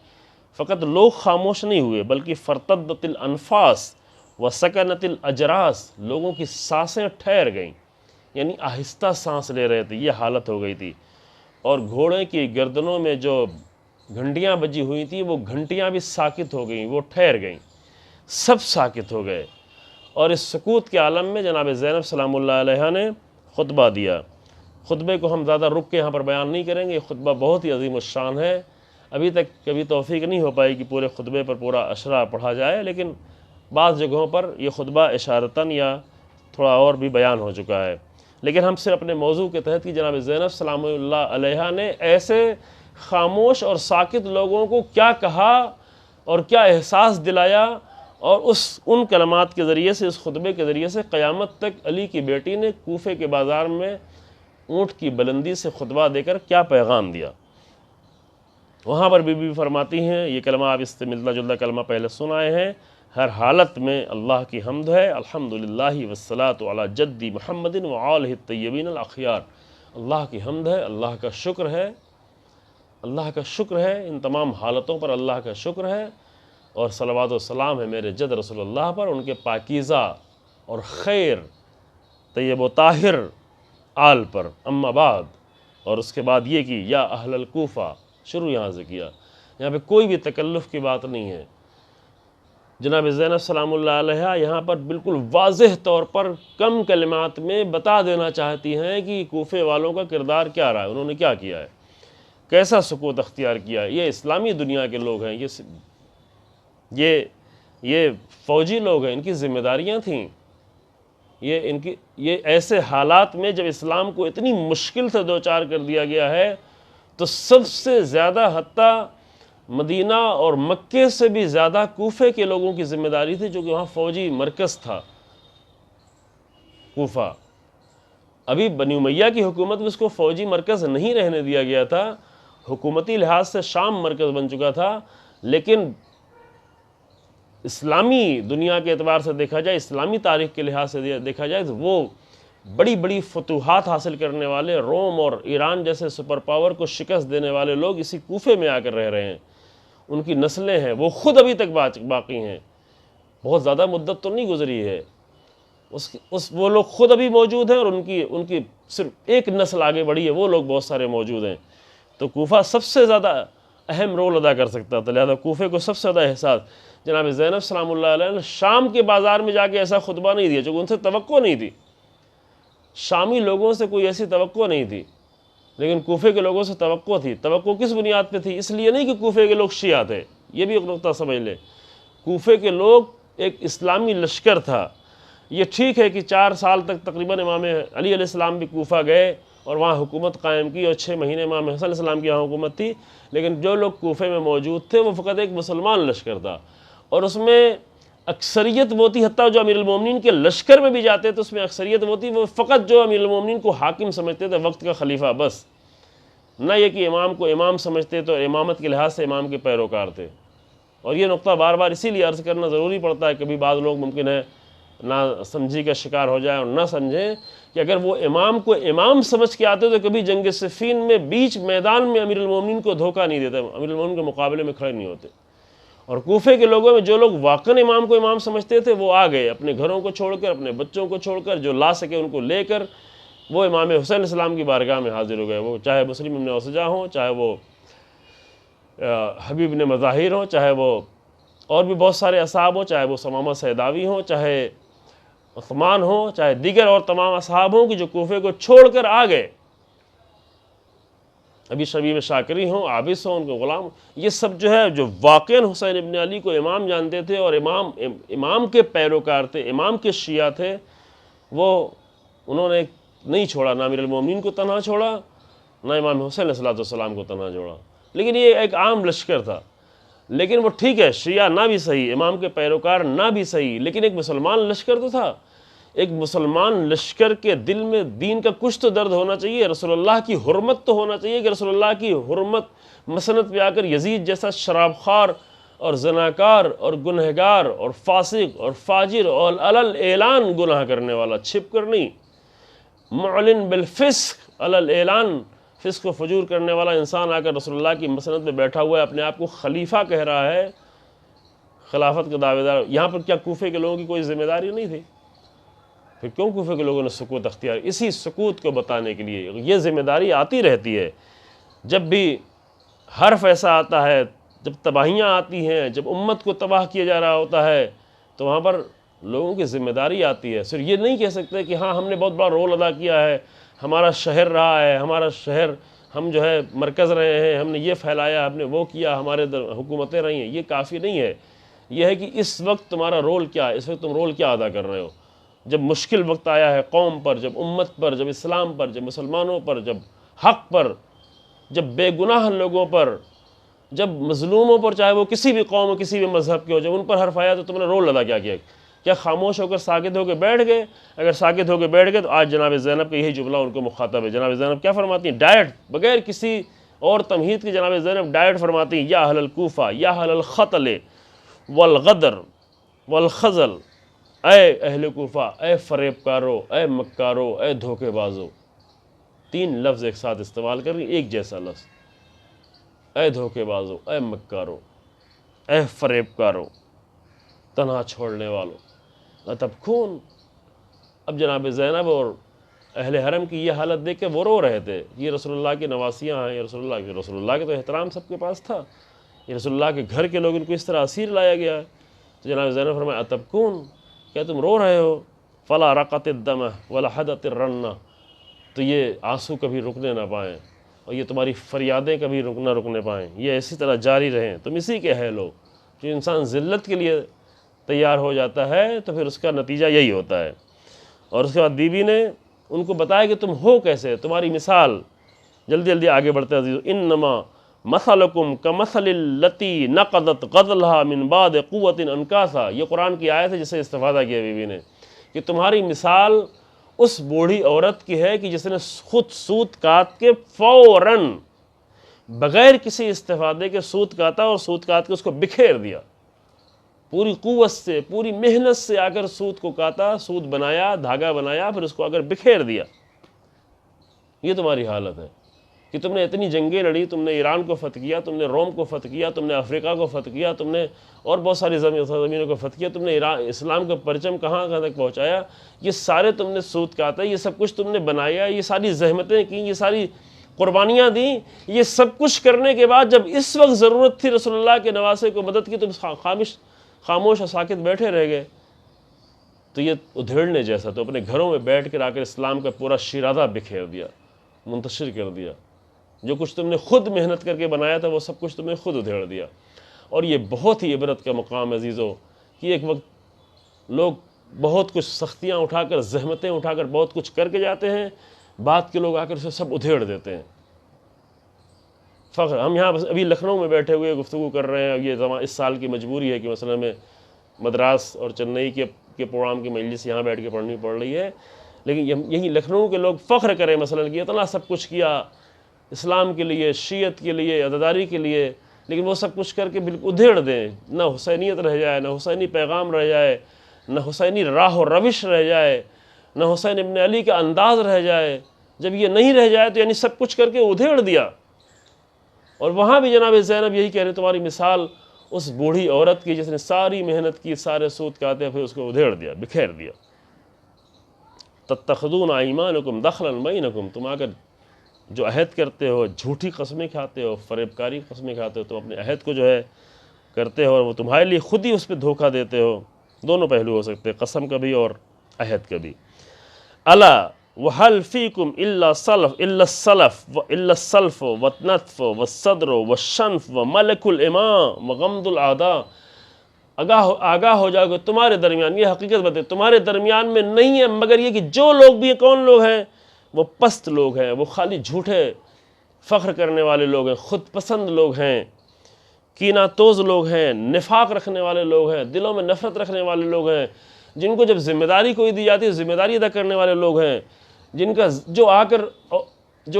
فقط لوگ خاموش نہیں ہوئے بلکہ فرتدت الانفاس وسکنت الاجراس، لوگوں کی سانسیں ٹھہر گئیں، یعنی آہستہ سانس لے رہے تھے، یہ حالت ہو گئی تھی، اور گھوڑے کی گردنوں میں جو گھنٹیاں بجی ہوئی تھیں وہ گھنٹیاں بھی ساکت ہو گئیں، وہ ٹھہر گئیں، سب ساکت ہو گئے، اور اس سکوت کے عالم میں جناب زینب سلام اللہ علیہ نے خطبہ دیا۔ خطبے کو ہم زیادہ رک کے یہاں پر بیان نہیں کریں گے، یہ خطبہ بہت ہی عظیم الشان ہے، ابھی تک کبھی توفیق نہیں ہو پائی کہ پورے خطبے پر پورا اشرا پڑھا جائے، لیکن بعض جگہوں پر یہ خطبہ اشارتاً یا تھوڑا اور بھی بیان ہو چکا ہے، لیکن ہم صرف اپنے موضوع کے تحت کہ جناب زینب سلام اللہ علیہ نے ایسے خاموش اور ساکت لوگوں کو کیا کہا اور کیا احساس دلایا، اور ان کلمات کے ذریعے سے، اس خطبے کے ذریعے سے قیامت تک علی کی بیٹی نے کوفے کے بازار میں اونٹ کی بلندی سے خطبہ دے کر کیا پیغام دیا۔ وہاں پر بی بی فرماتی ہیں، یہ کلمہ آپ اس سے ملتا جلتا کلمہ پہلے سنائے ہیں، ہر حالت میں اللہ کی حمد ہے، الحمدللہ والصلاة علی جدی محمد وآلہ الطیبین الاخیار، اللہ کی حمد ہے، اللہ کا شکر ہے، اللہ کا شکر ہے، ان تمام حالتوں پر اللہ کا شکر ہے، اور صلوات و سلام ہے میرے جد رسول اللہ پر، ان کے پاکیزہ اور خیر طیب و طاہر آل پر، اما بعد، اور اس کے بعد یہ کہ یا اہل الکوفہ، شروع یہاں سے کیا، یہاں پہ کوئی بھی تکلف کی بات نہیں ہے، جناب زینب سلام اللہ علیہ یہاں پر بالکل واضح طور پر کم کلمات میں بتا دینا چاہتی ہیں کہ کوفے والوں کا کردار کیا رہا ہے، انہوں نے کیا کیا ہے، کیسا سکوت اختیار کیا ہے، یہ اسلامی دنیا کے لوگ ہیں، یہ فوجی لوگ ہیں، ان کی ذمہ داریاں تھیں، یہ ایسے حالات میں جب اسلام کو اتنی مشکل سے دوچار کر دیا گیا ہے، تو سب سے زیادہ حتیٰ مدینہ اور مکے سے بھی زیادہ کوفے کے لوگوں کی ذمہ داری تھی، جو کہ وہاں فوجی مرکز تھا کوفہ۔ ابھی بنی امیہ کی حکومت میں اس کو فوجی مرکز نہیں رہنے دیا گیا تھا، حکومتی لحاظ سے شام مرکز بن چکا تھا، لیکن اسلامی دنیا کے اعتبار سے دیکھا جائے، اسلامی تاریخ کے لحاظ سے دیکھا جائے تو وہ بڑی بڑی فتوحات حاصل کرنے والے، روم اور ایران جیسے سپر پاور کو شکست دینے والے لوگ اسی کوفے میں آ کر رہ رہے ہیں، ان کی نسلیں ہیں، وہ خود ابھی تک باقی ہیں، بہت زیادہ مدت تو نہیں گزری ہے، وہ لوگ خود ابھی موجود ہیں، اور ان کی صرف ایک نسل آگے بڑھی ہے، وہ لوگ بہت سارے موجود ہیں، تو کوفہ سب سے زیادہ اہم رول ادا کر سکتا تھا، لہذا کوفے کو سب سے زیادہ احساس جناب زینب سلام اللہ علیہ نے شام کے بازار میں جا کے ایسا خطبہ نہیں دیا، چونکہ ان سے توقع نہیں تھی، شامی لوگوں سے کوئی ایسی توقع نہیں تھی، لیکن کوفے کے لوگوں سے توقع تھی۔ توقع کس بنیاد پہ تھی؟ اس لیے نہیں کہ کوفے کے لوگ شیعہ تھے، یہ بھی ایک نقطہ سمجھ لیں، کوفے کے لوگ ایک اسلامی لشکر تھا۔ یہ ٹھیک ہے کہ 4 سال تک تقریباً امام علی علیہ السلام بھی کوفہ گئے اور وہاں حکومت قائم کی، اور 6 مہینے امام حسن علیہ السلام کی وہاں حکومت تھی، لیکن جو لوگ کوفے میں موجود تھے وہ فقط ایک مسلمان لشکر تھا، اور اس میں اکثریت وہ تھی، حتیٰ جو امیر المومنین کے لشکر میں بھی جاتے تھے اس میں اکثریت وہ تھی، وہ فقط جو امیر المومنین کو حاکم سمجھتے تھے، وقت کا خلیفہ بس، نہ یہ کہ امام کو امام سمجھتے تو امامت کے لحاظ سے امام کے پیروکار تھے۔ اور یہ نقطہ بار بار اسی لیے عرض کرنا ضروری پڑتا ہے، کبھی بعض لوگ ممکن ہے نہ سمجھی کا شکار ہو جائے اور نہ سمجھیں کہ اگر وہ امام کو امام سمجھ کے آتے تو کبھی جنگ صفین میں بیچ میدان میں امیر المومنین کو دھوکہ نہیں دیتے، امیر المومنین کے مقابلے میں کھڑے نہیں ہوتے۔ اور کوفے کے لوگوں میں جو لوگ واقعاً امام کو امام سمجھتے تھے وہ آ گئے، اپنے گھروں کو چھوڑ کر، اپنے بچوں کو چھوڑ کر، جو لا سکے ان کو لے کر وہ امام حسین علیہ السلام کی بارگاہ میں حاضر ہو گئے، وہ چاہے مسلم ابن اوسجہ ہوں، چاہے وہ حبیب بن مظاہر ہوں، چاہے وہ اور بھی بہت سارے اصحاب ہوں، چاہے وہ ثمامہ سیداوی ہوں، چاہے عثمان ہوں، چاہے دیگر اور تمام اصحاب ہوں کہ جو کوفے کو چھوڑ کر آ گئے، ابھی شبیب شاکری ہوں، عابس ہوں، ان کے غلام، یہ سب جو ہے جو واقعاً حسین ابن علی کو امام جانتے تھے اور امام کے پیروکار تھے، امام کے شیعہ تھے، وہ انہوں نے نہیں چھوڑا، نہ امیر المومنین کو تنہا چھوڑا، نہ امام حسین علیہ السلام کو تنہا چھوڑا۔ لیکن یہ ایک عام لشکر تھا، لیکن وہ ٹھیک ہے شیعہ نہ بھی صحیح، امام کے پیروکار نہ بھی صحیح، لیکن ایک مسلمان لشکر تو تھا۔ ایک مسلمان لشکر کے دل میں دین کا کچھ تو درد ہونا چاہیے، رسول اللہ کی حرمت تو ہونا چاہیے کہ رسول اللہ کی حرمت مسند پہ آ کر یزید جیسا شراب خوار اور زناکار اور گنہگار اور فاسق اور فاجر اور علل اعلان گناہ کرنے والا، چھپ کر نہیں، معلن بالفسق علل اعلان فسق و فجور کرنے والا انسان آ کر رسول اللہ کی مسند پہ بیٹھا ہوا ہے، اپنے آپ کو خلیفہ کہہ رہا ہے، خلافت کا دعوے دار۔ یہاں پر کیا کوفے کے لوگوں کی کوئی ذمہ داری نہیں تھی؟ پھر کیوں کوفے کے لوگوں نے سکوت اختیار؟ اسی سکوت کو بتانے کے لیے یہ ذمہ داری آتی رہتی ہے، جب بھی حرف ایسا آتا ہے، جب تباہیاں آتی ہیں، جب امت کو تباہ کیا جا رہا ہوتا ہے تو وہاں پر لوگوں کی ذمہ داری آتی ہے۔ صرف یہ نہیں کہہ سکتے کہ ہاں ہم نے بہت بڑا رول ادا کیا ہے، ہمارا شہر رہا ہے، ہمارا شہر ہم جو ہے مرکز رہے ہیں، ہم نے یہ پھیلایا، ہم نے وہ کیا، ہمارے حکومتیں رہی ہیں، یہ کافی نہیں ہے۔ یہ ہے کہ اس وقت تمہارا رول کیا ہے، اس وقت تم رول کیا ادا کر رہے ہو۔ جب مشکل وقت آیا ہے قوم پر، جب امت پر، جب اسلام پر، جب مسلمانوں پر، جب حق پر، جب بے گناہ لوگوں پر، جب مظلوموں پر، چاہے وہ کسی بھی قوم کسی بھی مذہب کے ہو، جب ان پر حرف آیا تو تم نے رول ادا کیا؟ کیا خاموش ہو کر ساکت ہو کے بیٹھ گئے؟ اگر ساکت ہو کے بیٹھ گئے تو آج جناب زینب کا یہی جملہ ان کو مخاطب ہے۔ جناب زینب کیا فرماتی ہیں؟ ڈائریکٹ بغیر کسی اور تمہید کے جناب زینب ڈائریکٹ فرماتی ہیں، یا اہل الکوفہ یا اہل الخطل والغدر والخزل، اے اہل کوفہ، اے فریب کارو، اے مکارو، اے دھوکے بازو۔ تین لفظ ایک ساتھ استعمال کر رہی، ایک جیسا لفظ، اے دھوکے بازو، اے مکارو، اے فریب کارو، تنہا چھوڑنے والو، اتبکون۔ اب جناب زینب اور اہل حرم کی یہ حالت دیکھ کے وہ رو رہے تھے، یہ رسول اللہ کی نواسیاں ہیں، یہ رسول اللہ کے تو احترام سب کے پاس تھا، یہ رسول اللہ کے گھر کے لوگ ان کو اس طرح اسیر لایا گیا ہے۔ تو جناب زینب فرمایا اتبکون، کیا تم رو رہے ہو؟ فلا رقت الدم ولا حدت الرنہ، تو یہ آنسو کبھی رکنے نہ پائیں اور یہ تمہاری فریادیں کبھی نہ رکنے پائیں، یہ اسی طرح جاری رہیں، تم اسی کے اہل ہو۔ جو انسان ذلت کے لیے تیار ہو جاتا ہے تو پھر اس کا نتیجہ یہی ہوتا ہے۔ اور اس کے بعد بیوی نے ان کو بتایا کہ تم ہو کیسے، تمہاری مثال، جلدی جلدی آگے بڑھتے ہیں عزیزو، انما مثلکم کمثل التی نقضت غزلها من بعد قوت انکاثا، یہ قرآن کی آیت ہے جس سے استفادہ کیا بیوی نے، کہ تمہاری مثال اس بوڑھی عورت کی ہے کہ جس نے خود سوت کاٹ کے فوراً بغیر کسی استفادے کے سوت کاٹا اور سوت کاٹ کے اس کو بکھیر دیا، پوری قوت سے، پوری محنت سے آ کر سوت کو کاٹا، سوت بنایا، دھاگا بنایا، پھر اس کو اگر بکھیر دیا۔ یہ تمہاری حالت ہے کہ تم نے اتنی جنگیں لڑی، تم نے ایران کو فتح کیا، تم نے روم کو فتح کیا، تم نے افریقہ کو فتح کیا، تم نے اور بہت ساری زمینوں کو فتح کیا، تم نے اسلام کا پرچم کہاں تک پہنچایا، یہ سارے تم نے سود کاٹا، یہ سب کچھ تم نے بنایا، یہ ساری زحمتیں کی، یہ ساری قربانیاں دیں، یہ سب کچھ کرنے کے بعد جب اس وقت ضرورت تھی رسول اللہ کے نواسے کو مدد کی، تم خاموش اور ساکت بیٹھے رہ گئے۔ تو یہ ادھیڑنے جیسا، تو اپنے گھروں میں بیٹھ کر آ کر اسلام کا پورا شیرازہ بکھیر دیا، منتشر کر دیا، جو کچھ تم نے خود محنت کر کے بنایا تھا وہ سب کچھ تم نے خود ادھیڑ دیا۔ اور یہ بہت ہی عبرت کا مقام ہے عزیزو، کہ ایک وقت لوگ بہت کچھ سختیاں اٹھا کر، زحمتیں اٹھا کر بہت کچھ کر کے جاتے ہیں، بعد کے لوگ آ کر اسے سب ادھیڑ دیتے ہیں۔ فخر، ہم یہاں ابھی لکھنؤ میں بیٹھے ہوئے گفتگو کر رہے ہیں، یہ اس سال کی مجبوری ہے کہ مثلا میں مدراس اور چنئی کے پروگرام کی مجلس یہاں بیٹھ کے پڑھنی پڑ رہی ہے، لیکن یہی لکھنؤ کے لوگ فخر کریں مثلا کہ اتنا سب کچھ کیا اسلام کے لیے، شیعت کے لیے، عزاداری کے لیے، لیکن وہ سب کچھ کر کے بالکل ادھیڑ دیں، نہ حسینیت رہ جائے، نہ حسینی پیغام رہ جائے، نہ حسینی راہ و روش رہ جائے، نہ حسین ابن علی کا انداز رہ جائے۔ جب یہ نہیں رہ جائے تو یعنی سب کچھ کر کے ادھیڑ دیا۔ اور وہاں بھی جناب زینب یہی کہہ رہے تمہاری مثال اس بوڑھی عورت کی جس نے ساری محنت کی، سارے سود کاتے، پھر اس کو ادھیڑ دیا، بکھیر دیا۔ تتخذون ایمانکم دخلا بینکم، تم آ کر جو عہد کرتے ہو، جھوٹی قسمیں کھاتے ہو، فریب کاری قسمیں کھاتے ہو، تم اپنے عہد کو جو ہے کرتے ہو اور وہ تمہارے لیے خود ہی اس پہ دھوکہ دیتے ہو۔ دونوں پہلو ہو سکتے ہیں، قسم کا بھی اور عہد کا بھی۔ الا وحل فیکم الا السلف والنتف والصدر والشنف وملک الامام وغمد الاعداء، آگاہ ہو جاؤ کہ تمہارے درمیان، یہ حقیقت بتائے، تمہارے درمیان میں نہیں ہے مگر یہ کہ جو لوگ بھی ہیں، کون لوگ ہیں؟ وہ پست لوگ ہیں، وہ خالی جھوٹے فخر کرنے والے لوگ ہیں، خود پسند لوگ ہیں، کینہ توز لوگ ہیں، نفاق رکھنے والے لوگ ہیں، دلوں میں نفرت رکھنے والے لوگ ہیں، جن کو جب ذمہ داری کوئی دی جاتی ہے ذمہ داری ادا کرنے والے لوگ ہیں، جن کا جو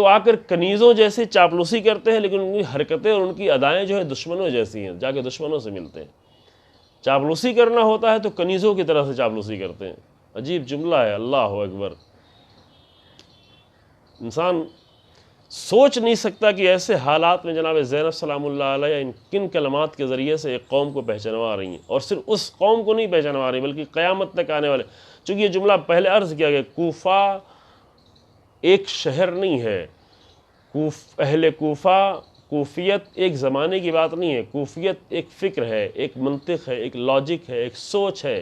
آ کر کنیزوں جیسی چاپلوسی کرتے ہیں، لیکن ان کی حرکتیں اور ان کی ادائیں جو ہے دشمنوں جیسی ہیں، جا کے دشمنوں سے ملتے ہیں۔ چاپلوسی کرنا ہوتا ہے تو کنیزوں کی طرح سے چاپلوسی کرتے ہیں۔ عجیب جملہ ہے، اللہ اکبر۔ انسان سوچ نہیں سکتا کہ ایسے حالات میں جناب زینب سلام اللہ علیہ ان کن کلمات کے ذریعے سے ایک قوم کو پہچانوا رہی ہیں، اور صرف اس قوم کو نہیں پہچانوا رہی بلکہ قیامت تک آنے والے، چونکہ یہ جملہ پہلے عرض کیا گیا، کوفہ ایک شہر نہیں ہے، اہل کوفہ، کوفیت ایک زمانے کی بات نہیں ہے، کوفیت ایک فکر ہے، ایک منطق ہے، ایک لاجک ہے، ایک سوچ ہے،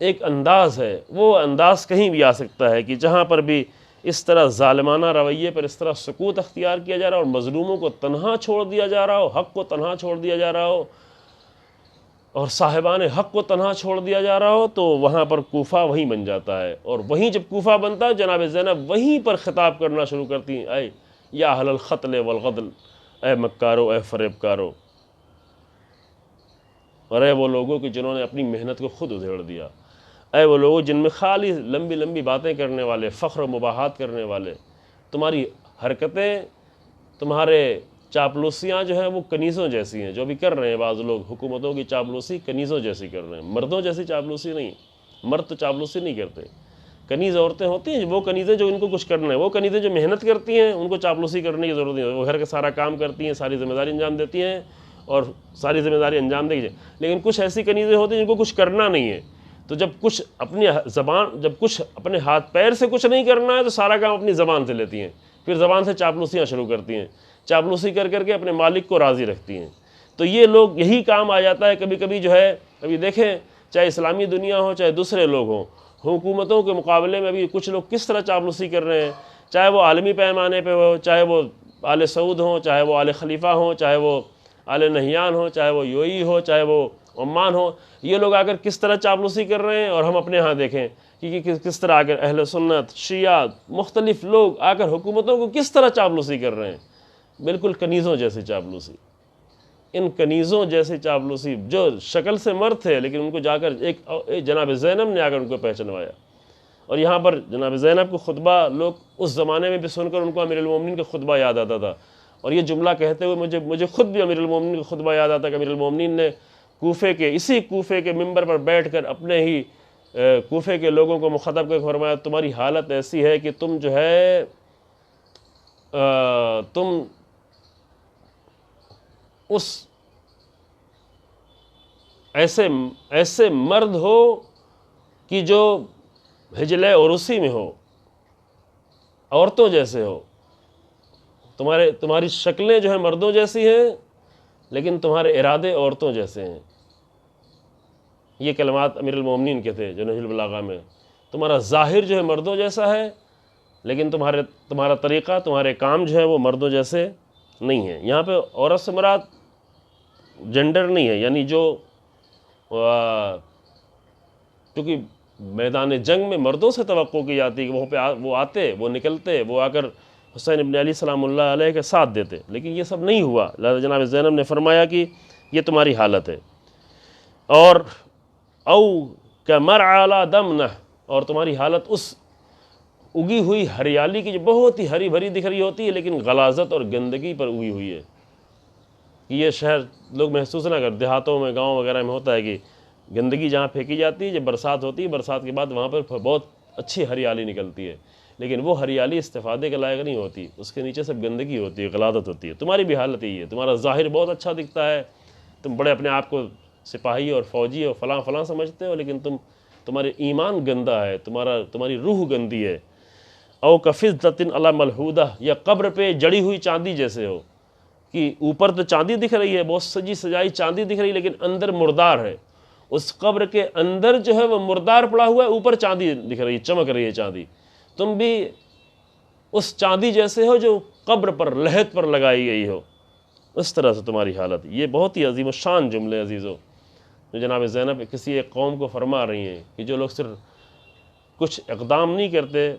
ایک انداز ہے۔ وہ انداز کہیں بھی آ سکتا ہے کہ جہاں پر بھی اس طرح ظالمانہ رویے پر اس طرح سکوت اختیار کیا جا رہا ہو اور مظلوموں کو تنہا چھوڑ دیا جا رہا ہو، حق کو تنہا چھوڑ دیا جا رہا ہو اور صاحبان حق کو تنہا چھوڑ دیا جا رہا ہو، تو وہاں پر کوفہ وہیں بن جاتا ہے۔ اور وہیں جب کوفہ بنتا ہے جناب زینب وہیں پر خطاب کرنا شروع کرتی ہیں، اے یا اہل القتل والغدل، اے مکارو، اے فریب کارو، اور اے وہ لوگوں کی جنہوں نے اپنی محنت کو خود ادھیڑ دیا، اے وہ لوگ جن میں خالی لمبی لمبی باتیں کرنے والے، فخر و مباحات کرنے والے، تمہاری حرکتیں، تمہارے چاپلوسیاں جو ہیں وہ کنیزوں جیسی ہیں، جو بھی کر رہے ہیں بعض لوگ حکومتوں کی چاپلوسی کنیزوں جیسی کر رہے ہیں، مردوں جیسی چاپلوسی نہیں، مرد تو چاپلوسی نہیں کرتے، کنیز عورتیں ہوتی ہیں، وہ کنیزیں جو ان کو کچھ کرنا ہے، وہ کنیزیں جو محنت کرتی ہیں ان کو چاپلوسی کرنے کی ضرورت نہیں ہے، وہ گھر کا سارا کام کرتی ہیں، ساری ذمہ داری انجام دیتی ہیں اور ساری ذمہ داری انجام دے گی، لیکن کچھ ایسی کنیزیں ہوتی ہیں جن کو کچھ کرنا نہیں ہے، تو جب کچھ اپنے ہاتھ پیر سے کچھ نہیں کرنا ہے تو سارا کام اپنی زبان سے لیتی ہیں، پھر زبان سے چاپلوسیاں شروع کرتی ہیں، چاپلوسی کر کر کے اپنے مالک کو راضی رکھتی ہیں۔ تو یہ لوگ یہی کام آ جاتا ہے کبھی کبھی جو ہے، ابھی دیکھیں چاہے اسلامی دنیا ہو چاہے دوسرے لوگ ہوں، حکومتوں کے مقابلے میں ابھی کچھ لوگ کس طرح چاپلوسی کر رہے ہیں، چاہے وہ عالمی پیمانے پہ ہو، چاہے وہ آل سعود ہوں، چاہے وہ آل خلیفہ ہوں، چاہے وہ آل نہیان ہو، چاہے وہ UAE ہو، چاہے وہ عمان ہو، یہ لوگ آ کر کس طرح چاپلوسی کر رہے ہیں، اور ہم اپنے ہاں دیکھیں کہ کس طرح آ کر اہل سنت، شیعہ، مختلف لوگ آ کر حکومتوں کو کس طرح چاپلوسی کر رہے ہیں، بالکل کنیزوں جیسی چاپلوسی۔ ان کنیزوں جیسی چاپلوسی جو شکل سے مرد تھے لیکن ان کو جا کر ایک جناب زینب نے آ کر ان کو پہچانوایا، اور یہاں پر جناب زینب کو خطبہ لوگ اس زمانے میں بھی سن کر ان کو امیر المومنین کا خطبہ یاد آتا تھا، اور یہ جملہ کہتے ہوئے مجھے خود بھی امیر المومنین کا خطبہ یاد آتا کہ امیر المومنین نے اسی کوفے کے ممبر پر بیٹھ کر اپنے ہی کوفے کے لوگوں کو مخاطب کر فرمایا، تمہاری حالت ایسی ہے کہ تم جو ہے تم اس ایسے مرد ہو کہ جو حجلہ عروسی میں ہو، عورتوں جیسے ہو، تمہاری شکلیں جو ہیں مردوں جیسی ہیں لیکن تمہارے ارادے عورتوں جیسے ہیں۔ یہ کلمات امیر المومنین کے تھے جو نہج البلاغہ میں، تمہارا ظاہر جو ہے مردوں جیسا ہے لیکن تمہارا طریقہ، تمہارے کام جو ہے وہ مردوں جیسے نہیں ہیں۔ یہاں پہ عورت سے مراد جنڈر نہیں ہے، یعنی جو کیونکہ میدان جنگ میں مردوں سے توقع کی جاتی ہے کہ وہاں پہ وہ آتے، وہ نکلتے، وہ آ کر حسین ابن علی سلام اللہ علیہ کے ساتھ دیتے، لیکن یہ سب نہیں ہوا، لہذا جناب زینب نے فرمایا کہ یہ تمہاری حالت ہے۔ اور او کمرعلی دمنہ، اور تمہاری حالت اس اگی ہوئی ہریالی کی جو بہت ہی ہری بھری دکھ رہی ہوتی ہے لیکن غلاظت اور گندگی پر اگی ہوئی ہے، کہ یہ شہر لوگ محسوس نہ کر، دیہاتوں میں گاؤں وغیرہ میں ہوتا ہے کہ گندگی جہاں پھینکی جاتی ہے، جب برسات ہوتی ہے برسات کے بعد وہاں پر بہت اچھی ہریالی نکلتی ہے، لیکن وہ ہریالی استفادے کے لائق نہیں ہوتی، اس کے نیچے سب گندگی ہوتی ہے، غلاظت ہوتی ہے۔ تمہاری بھی حالت یہی ہے، تمہارا ظاہر بہت اچھا دکھتا ہے، تم بڑے اپنے آپ کو سپاہی اور فوجی اور فلاں فلاں سمجھتے ہو، لیکن تمہارے ایمان گندا ہے، تمہاری روح گندی ہے۔ او کفضۃ علی ملحودہ، یا قبر پہ جڑی ہوئی چاندی جیسے ہو، کہ اوپر تو چاندی دکھ رہی ہے، بہت سجی سجائی چاندی دکھ رہی ہے، لیکن اندر مردار ہے، اس قبر کے اندر جو ہے وہ مردار پڑا ہوا ہے، اوپر چاندی دکھ رہی ہے، چمک رہی ہے چاندی، تم بھی اس چاندی جیسے ہو جو قبر پر لحد پر لگائی گئی ہو، اس طرح سے تمہاری حالت۔ یہ بہت ہی عظیم الشان جملے عزیزو جو جناب زینب کسی ایک قوم کو فرما رہی ہیں، کہ جو لوگ صرف کچھ اقدام نہیں کرتے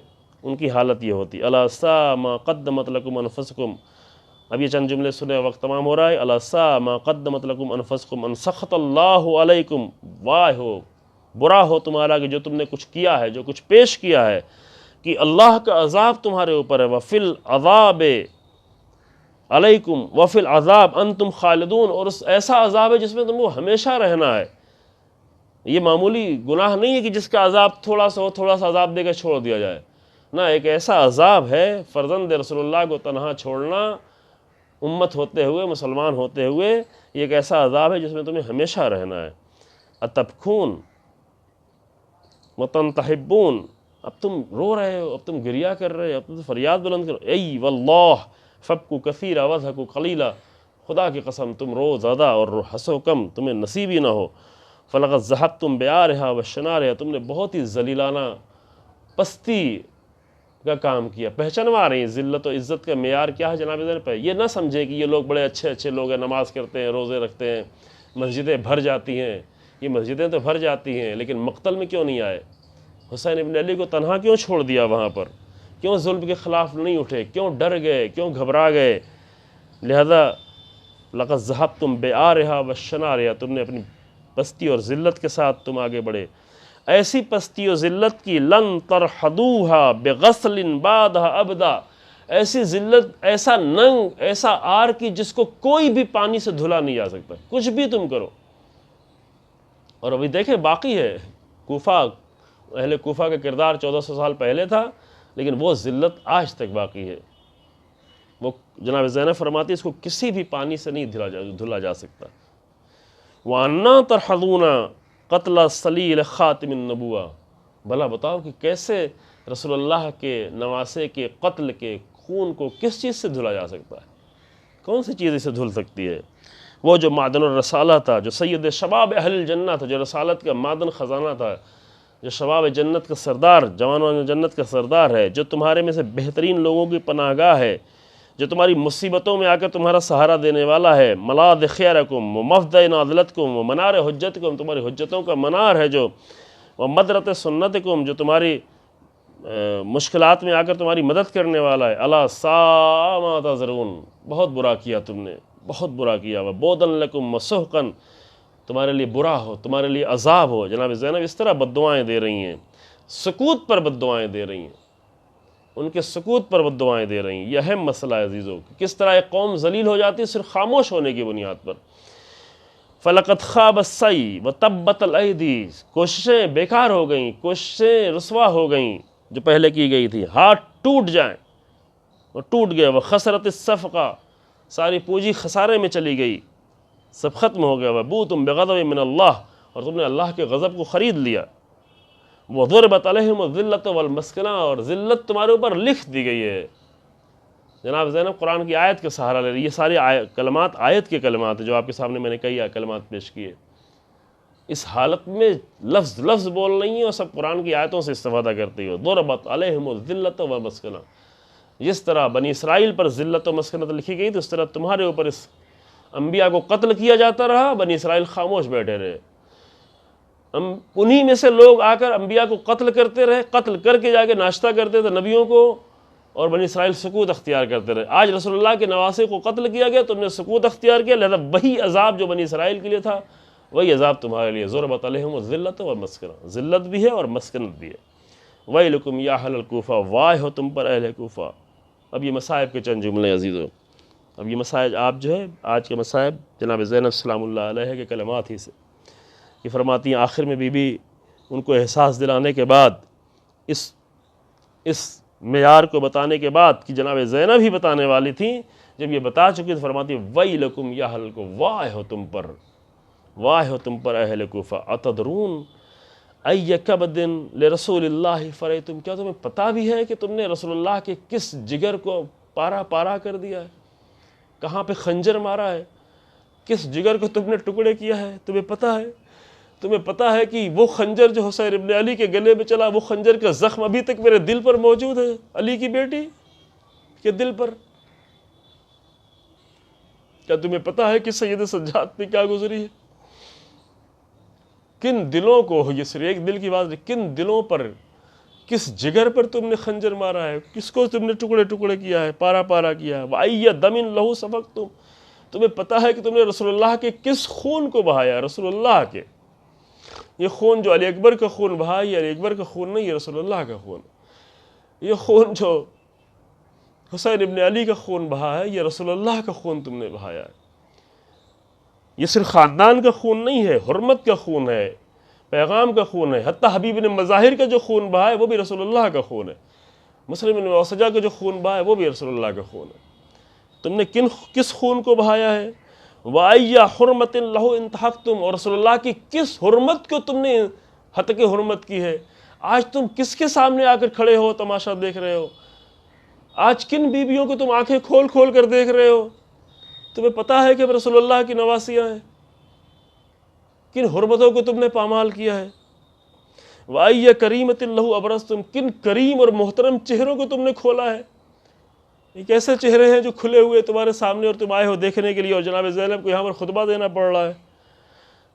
ان کی حالت یہ ہوتی۔ الا ساء ما قدمت لکم انفسکم، اب یہ چند جملے سنے، وقت تمام ہو رہا ہے۔ الا ساء ما قدمت لکم انفسکم ان سخط اللہ علیکم، واہ ہو، برا ہو تمہارا کہ جو تم نے کچھ کیا ہے، جو کچھ پیش کیا ہے، کہ اللہ کا عذاب تمہارے اوپر ہے، وفی العذاب علیکم وفی العذاب انتم خالدون، اور اس ایسا عذاب ہے جس میں تم کو ہمیشہ رہنا ہے۔ یہ معمولی گناہ نہیں ہے کہ جس کا عذاب تھوڑا سا ہو، تھوڑا سا عذاب دے کے چھوڑ دیا جائے، نہ، ایک ایسا عذاب ہے فرزند رسول اللہ کو تنہا چھوڑنا، امت ہوتے ہوئے، مسلمان ہوتے ہوئے، یہ ایک ایسا عذاب ہے جس میں تمہیں ہمیشہ رہنا ہے۔ اتبکون وتنتحبون، اب تم رو رہے ہو، اب تم گریہ کر رہے ہو، اب تم فریاد بلند کرو، ای واللہ فبکو کثیرا وضحکو قلیلا، خدا کی قسم تم رو زیادہ اور ہنسو کم، تمہیں نصیب ہی نہ ہو۔ فلقد ذہبتم بعارہا وشنارہا، تم نے بہت ہی ذلیلانہ پستی کا کام کیا۔ پہچانوا رہی ہیں ذلت و عزت کا معیار کیا ہے جناب زینب پہ، یہ نہ سمجھے کہ یہ لوگ بڑے اچھے اچھے لوگ ہیں، نماز کرتے ہیں، روزے رکھتے ہیں، مسجدیں بھر جاتی ہیں، یہ مسجدیں تو بھر جاتی ہیں لیکن مقتل میں کیوں نہیں آئے؟ حسین ابن علی کو تنہا کیوں چھوڑ دیا وہاں پر؟ کیوں ظلم کے خلاف نہیں اٹھے؟ کیوں ڈر گئے؟ کیوں گھبرا گئے؟ لہذا لقد ذہبتم بعارہا وشنارہا، تم نے اپنی پستی اور ذلت کے ساتھ تم آگے بڑھے، ایسی پستی و ذلت کی لن ترحدوہا بغسل بعدہا ابدا، ایسی ذلت، ایسا ننگ، ایسا آر کی جس کو کوئی بھی پانی سے دھلا نہیں جا سکتا، کچھ بھی تم کرو۔ اور ابھی دیکھیں باقی ہے، کوفہ، اہل کوفہ کا کردار 1400 سال پہلے تھا، لیکن وہ ذلت آج تک باقی ہے۔ وہ جناب زینب فرماتی ہے اس کو کسی بھی پانی سے نہیں دھلا جا سکتا۔ وَأَنَّا تَرْحَضُونَ قتل سلیل خاتم النبوہ، بھلا بتاؤ کہ کیسے رسول اللہ کے نواسے کے قتل کے خون کو کس چیز سے دھلا جا سکتا ہے؟ کون سی چیز اسے دھل سکتی ہے؟ وہ جو معدن الرسالہ تھا، جو سید شباب اہل الجنہ تھا، جو رسالت کا معدن خزانہ تھا، جو شباب جنت کا سردار، جوانوں جنت کا سردار ہے، جو تمہارے میں سے بہترین لوگوں کی پناہ گاہ ہے، جو تمہاری مصیبتوں میں آ کر تمہارا سہارا دینے والا ہے، ملاذ خیرکم ومفدع ناضلتکم ومنار حجتکم، تمہاری حجتوں کا منار ہے جو، ومدرت سنتکم، جو تمہاری مشکلات میں آ کر تمہاری مدد کرنے والا ہے۔ الا ساء ما تزرون، بہت برا کیا تم نے، بہت برا کیا۔ وبعدا لکم وسحقا، تمہارے لیے برا ہو، تمہارے لیے عذاب ہو۔ جناب زینب اس طرح بد دعائیں دے رہی ہیں، سکوت پر بد دعائیں دے رہی ہیں، ان کے سکوت پر بد دعائیں دے رہی ہیں۔ یہ اہم مسئلہ ہے عزیزو، کہ کس طرح ایک قوم ذلیل ہو جاتی ہے صرف خاموش ہونے کی بنیاد پر۔ فَلَقَدْ خَابَ السَّعْيُ وَتَبَّتَ الْأَيْدِي، کوششیں بیکار ہو گئیں، کوششیں رسوا ہو گئیں جو پہلے کی گئی تھی، ہاتھ ٹوٹ جائیں، وہ ٹوٹ گئے۔ وَخَسَرَتِ الصَّفْقَةُ، ساری پونجی خسارے میں چلی گئی، سب ختم ہو گیا۔ وَبُوتُم بِغَضَبٍ مِّنَ اللَّهِ، اور تم نے اللہ کے غضب کو خرید لیا۔ وَضُرِبَتْ عَلَيْهِمُ الذِّلَّةُ وَالْمَسْكَنَةُ، اور ذلت تمہارے اوپر لکھ دی گئی ہے۔ جناب زینب قرآن کی آیت کا سہارا لے رہی ہے، یہ ساری کلمات آیت کے کلمات ہیں جو آپ کے سامنے میں نے کئی کلمات پیش کیے، اس حالت میں لفظ لفظ بول رہی ہیں اور سب قرآن کی آیتوں سے استفادہ کرتی ہو۔ ضربت علیہم الذلۃ والمسکنہ، جس طرح بنی اسرائیل پر ذلت و مسکنت لکھی گئی تو اس طرح تمہارے اوپر اس انبیاء کو قتل کیا جاتا رہا، بنی اسرائیل خاموش بیٹھے رہے۔ انہی میں سے لوگ آ کر انبیاء کو قتل کرتے رہے، قتل کر کے جا کے ناشتہ کرتے تھے نبیوں کو، اور بنی اسرائیل سکوت اختیار کرتے رہے۔ آج رسول اللہ کے نواسے کو قتل کیا گیا، تم نے سکوت اختیار کیا، لہذا وہی عذاب جو بنی اسرائیل کے لیے تھا وہی عذاب تمہارے لیے، ضربت علیہم الذلۃ والمسکنہ، ذلت بھی ہے اور مسکنت بھی ہے۔ ویلکم یا اہل الکوفہ، وائے ہو تم پر اہل کوفہ۔ اب یہ مصائب کے چند جملے عزیزو، اب یہ مصائب آپ جو ہے آج کے مصائب جناب زینب سلام اللہ علیہ کے کلمات ہی سے یہ فرماتی ہیں، آخر میں بی بی ان کو احساس دلانے کے بعد، اس معیار کو بتانے کے بعد کہ جناب زینب ہی بتانے والی تھیں، جب یہ بتا چکی تو فرماتی ہیں ویلکم یا اہل کو، وائے ہو تم پر، وائے ہو تم پر اہل کوفہ، اتدرون ای کبد لرسول اللہ فریتم، کیا تمہیں پتہ بھی ہے کہ تم نے رسول اللہ کے کس جگر کو پارا پارا کر دیا ہے، کہاں پہ خنجر مارا ہے، کس جگر کو تم نے ٹکڑے کیا ہے، تمہیں پتہ ہے؟ تمہیں پتہ ہے کہ وہ خنجر جو حسین ابن علی کے گلے میں چلا، وہ خنجر کا زخم ابھی تک میرے دل پر موجود ہے، علی کی بیٹی کے دل پر؟ کیا تمہیں پتہ ہے کہ سید سجاد پہ کیا گزری ہے؟ کن دلوں کو، یہ صرف ایک دل کی بات ہے، کن دلوں پر، کس جگر پر تم نے خنجر مارا ہے، کس کو تم نے ٹکڑے ٹکڑے کیا ہے، پارا پارا کیا ہے۔ وَأَيَّ دَمٍ لَهُ سَفَقْتُمْ، تمہیں پتہ ہے کہ تم نے رسول اللہ کے کس خون کو بہایا، رسول اللہ کے۔ یہ خون جو علی اکبر کا خون بہا، یہ علی اکبر کا خون نہیں، یہ رسول اللہ کا خون ہے۔ یہ خون جو حسین ابن علی کا خون بہا ہے، یہ رسول اللہ کا خون تم نے بہایا ہے۔ یہ صرف خاندان کا خون نہیں ہے، حرمت کا خون ہے، پیغام کا خون ہے، حتیٰ حبیب بن مظاہر کا جو خون بہا ہے وہ بھی رسول اللہ کا خون ہے، مسلم بن موسجہ کا جو خون بہا ہے وہ بھی رسول اللہ کا خون ہے۔ تم نے کس خون کو بہایا ہے؟ وَأَيَّ حُرْمَةٍ لَهُ انتحقتم، اور رسول اللہ کی کس حرمت کو تم نے حتق حرمت کی ہے؟ آج تم کس کے سامنے آ کر کھڑے ہو، تماشا دیکھ رہے ہو؟ آج کن بیویوں کو تم آنکھیں کھول کھول کر دیکھ رہے ہو؟ تمہیں پتہ ہے کہ ہم رسول اللہ کی نواسیاں ہیں؟ کن حرمتوں کو تم نے پامال کیا ہے؟ وَأَيَّ كَرِيمَةٍ لَهُ أَبْرَزْتُمْ، کن کریم اور محترم چہروں کو تم نے کھولا ہے؟ یہ کیسے چہرے ہیں جو کھلے ہوئے تمہارے سامنے اور تم آئے ہو دیکھنے کے لیے، اور جناب زینب کو یہاں پر خطبہ دینا پڑ رہا ہے۔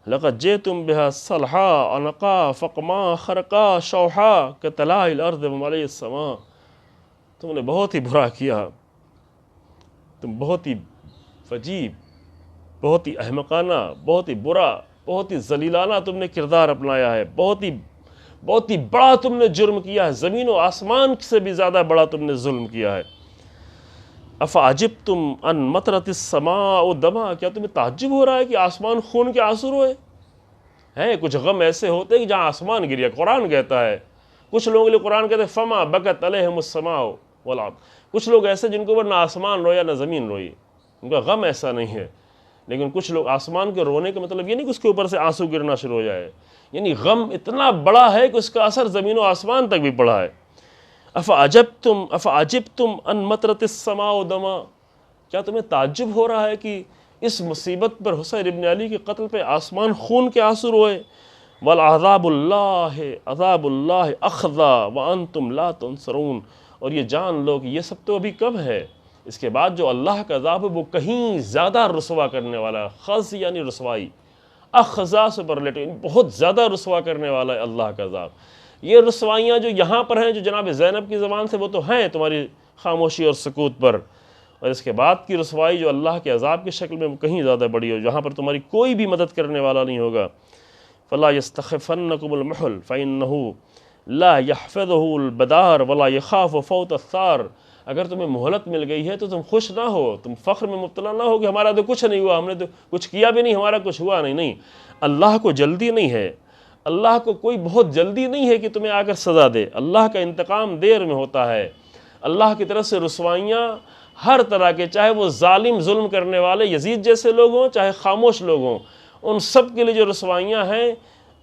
لَقَدْ جِئْتُمْ بِهَا صَلْحَا أَنَقَا فَقْمَا خَرَقَا شَوْحَا كَطَلَاعِ الْأَرْضِ وَمَلَئِ السَّمَاءِ، تم نے بہت ہی برا کیا، تم بہت ہی فجیب، بہت ہی احمقانہ، بہت ہی برا، بہت ہی ذلیلانہ تم نے کردار اپنایا ہے، بہت ہی بڑا تم نے جرم کیا ہے، زمین و آسمان سے بھی زیادہ بڑا تم نے ظلم کیا ہے۔ افعجبتم ان مطرت السماء دما، کیا تمہیں تعجب ہو رہا ہے کہ آسمان خون کے آنسو روئے ہیں؟ کچھ غم ایسے ہوتے ہیں کہ جہاں آسمان گریا، قرآن کہتا ہے، کچھ لوگوں کے لیے قرآن کہتے ہیں فما بکت علیہم السماء والارض، کچھ لوگ ایسے جن کے اوپر نہ آسمان رویا نہ زمین روئی، ان کا غم ایسا نہیں ہے۔ لیکن کچھ لوگ آسمان کے رونے کا مطلب یہ نہیں کہ اس کے اوپر سے آنسو گرنا شروع ہو جائے، یعنی غم اتنا بڑا ہے کہ اس کا اثر زمین و آسمان تک بھی پڑا ہے۔ افعجبتم ان مطرت السماء دما، کیا تمہیں تعجب ہو رہا ہے کہ اس مصیبت پر، حسین ابن علی کے قتل پہ آسمان خون کے آنسو روئے؟ والعذاب اللہ عذاب اللہ اخذا وانتم لا تنصرون، اور یہ جان لو کہ یہ سب تو ابھی کم ہے، اس کے بعد جو اللہ کا عذاب ہے وہ کہیں زیادہ رسوا کرنے والا ہے۔ خز یعنی رسوائی، اخذا سپرلیٹو، بہت زیادہ رسوا کرنے والا ہے اللہ کا عذاب۔ یہ رسوائیاں جو یہاں پر ہیں، جو جناب زینب کی زبان سے، وہ تو ہیں تمہاری خاموشی اور سکوت پر، اور اس کے بعد کی رسوائی جو اللہ کے عذاب کی شکل میں، وہ کہیں زیادہ بڑی ہو، جہاں پر تمہاری کوئی بھی مدد کرنے والا نہیں ہوگا۔ فَلَا يَسْتَخِفَنَّكُمُ الْمَحْلُ فَإِنَّهُ لَا يَحْفَظُهُ الْبَدَارُ وَلَا يَخَافُ فَوْتَ الثَّارِ، اگر تمہیں مہلت مل گئی ہے تو تم خوش نہ ہو، تم فخر میں مبتلا نہ ہو کہ ہمارا تو کچھ نہیں ہوا، ہم نے تو کچھ کیا بھی نہیں، ہمارا کچھ ہوا نہیں۔ اللہ کو جلدی نہیں ہے، اللہ کو کوئی بہت جلدی نہیں ہے کہ تمہیں آ کر سزا دے، اللہ کا انتقام دیر میں ہوتا ہے۔ اللہ کی طرف سے رسوائیاں ہر طرح کے، چاہے وہ ظالم ظلم کرنے والے یزید جیسے لوگ ہوں، چاہے خاموش لوگ ہوں، ان سب کے لیے جو رسوائیاں ہیں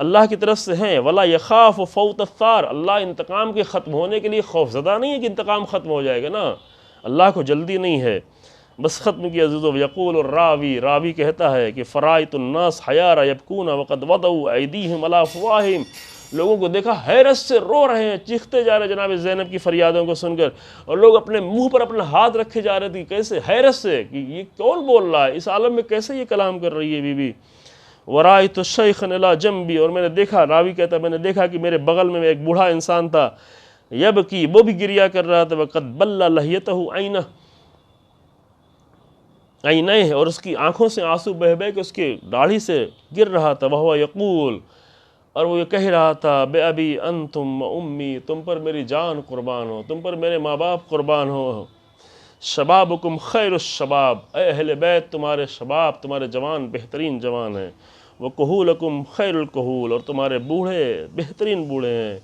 اللہ کی طرف سے ہیں۔ ولا یخاف فوت الثار، اللہ انتقام کے ختم ہونے کے لیے خوف زدہ نہیں ہے کہ انتقام ختم ہو جائے گا، نا، اللہ کو جلدی نہیں ہے۔ بس ختم کیا عزیزو، یقول الراوی، راوی کہتا ہے کہ فرائت الناس حیارى یبکون وقد وضعوا ایدیہم علی افواہہم، لوگوں کو دیکھا حیرت سے رو رہے ہیں، چیختے جا رہے جناب زینب کی فریادوں کو سن کر، اور لوگ اپنے منہ پر اپنا ہاتھ رکھے جا رہے تھے، کیسے حیرت سے کہ یہ کون بول رہا ہے، اس عالم میں کیسے یہ کلام کر رہی ہے بی بی۔ ورائت الشیخ الی جنبی، اور میں نے دیکھا، راوی کہتا ہے میں نے دیکھا کہ میرے بغل میں ایک بوڑھا انسان تھا، یبکی، وہ بھی گریا کر رہا تھا، وقد بل لحیتہ عینہ، عینیہ، اور اس کی آنکھوں سے آنسو بہ بہ کے اس کی داڑھی سے گر رہا تھا، وہو یقول، اور وہ یہ کہہ رہا تھا، بے ابی انتم و امی، تم پر میری جان قربان ہو، تم پر میرے ماں باپ قربان ہو، شبابکم خیر الشباب، اے اہل بیت تمہارے شباب، تمہارے جوان بہترین جوان ہیں، وکہولکم خیر الکہول، اور تمہارے بوڑھے بہترین بوڑھے ہیں،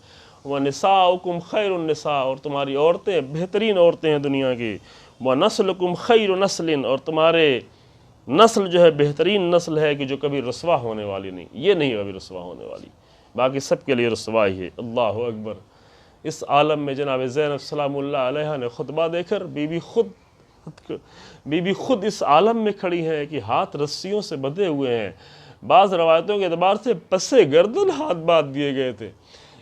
ونساؤکم خیر النساء، اور تمہاری عورتیں بہترین عورتیں ہیں دنیا کی، ونسلکم خیر نسل، اور تمہارے نسل جو ہے بہترین نسل ہے کہ جو کبھی رسوا ہونے والی نہیں، یہ نہیں کبھی رسوا ہونے والی، باقی سب کے لیے رسوائی ہے۔ اللہ اکبر۔ اس عالم میں جناب زینب سلام اللہ علیہ نے خطبہ دے کر بی بی خود اس عالم میں کھڑی ہیں کہ ہاتھ رسیوں سے بندھے ہوئے ہیں، بعض روایتوں کے اعتبار سے پسے گردن ہاتھ باندھ دیے گئے تھے،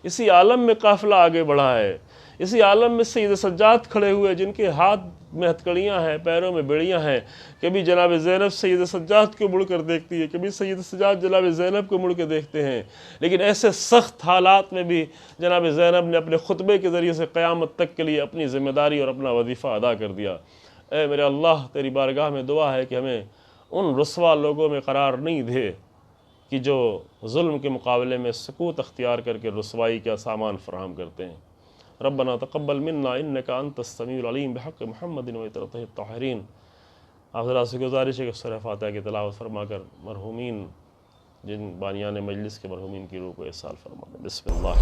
اسی عالم میں قافلہ آگے بڑھا ہے، اسی عالم میں سید سجاد کھڑے ہوئے جن کے ہاتھ میں ہتھکڑیاں ہیں، پیروں میں بیڑیاں ہیں، کبھی جناب زینب سید سجاد کو مڑ کر دیکھتی ہے، کبھی سید سجاد جناب زینب کو مڑ کے دیکھتے ہیں، لیکن ایسے سخت حالات میں بھی جناب زینب نے اپنے خطبے کے ذریعے سے قیامت تک کے لیے اپنی ذمہ داری اور اپنا وظیفہ ادا کر دیا۔ اے میرے اللہ، تیری بارگاہ میں دعا ہے کہ ہمیں ان رسوا لوگوں میں قرار نہیں دے کہ جو ظلم کے مقابلے میں سکوت اختیار کر کے رسوائی کا سامان فراہم کرتے ہیں۔ ربنا تقبل منا انک انت السمیع العلیم بحق محمد وعطرتہ الطاہرین۔ آپ حضرات سے گزارش ہے کہ سورہ فاتحہ کی تلاوت فرما کر مرحومین، جن بانیان مجلس کے مرحومین کی روح کو احسال فرما دیں۔ بسم اللہ۔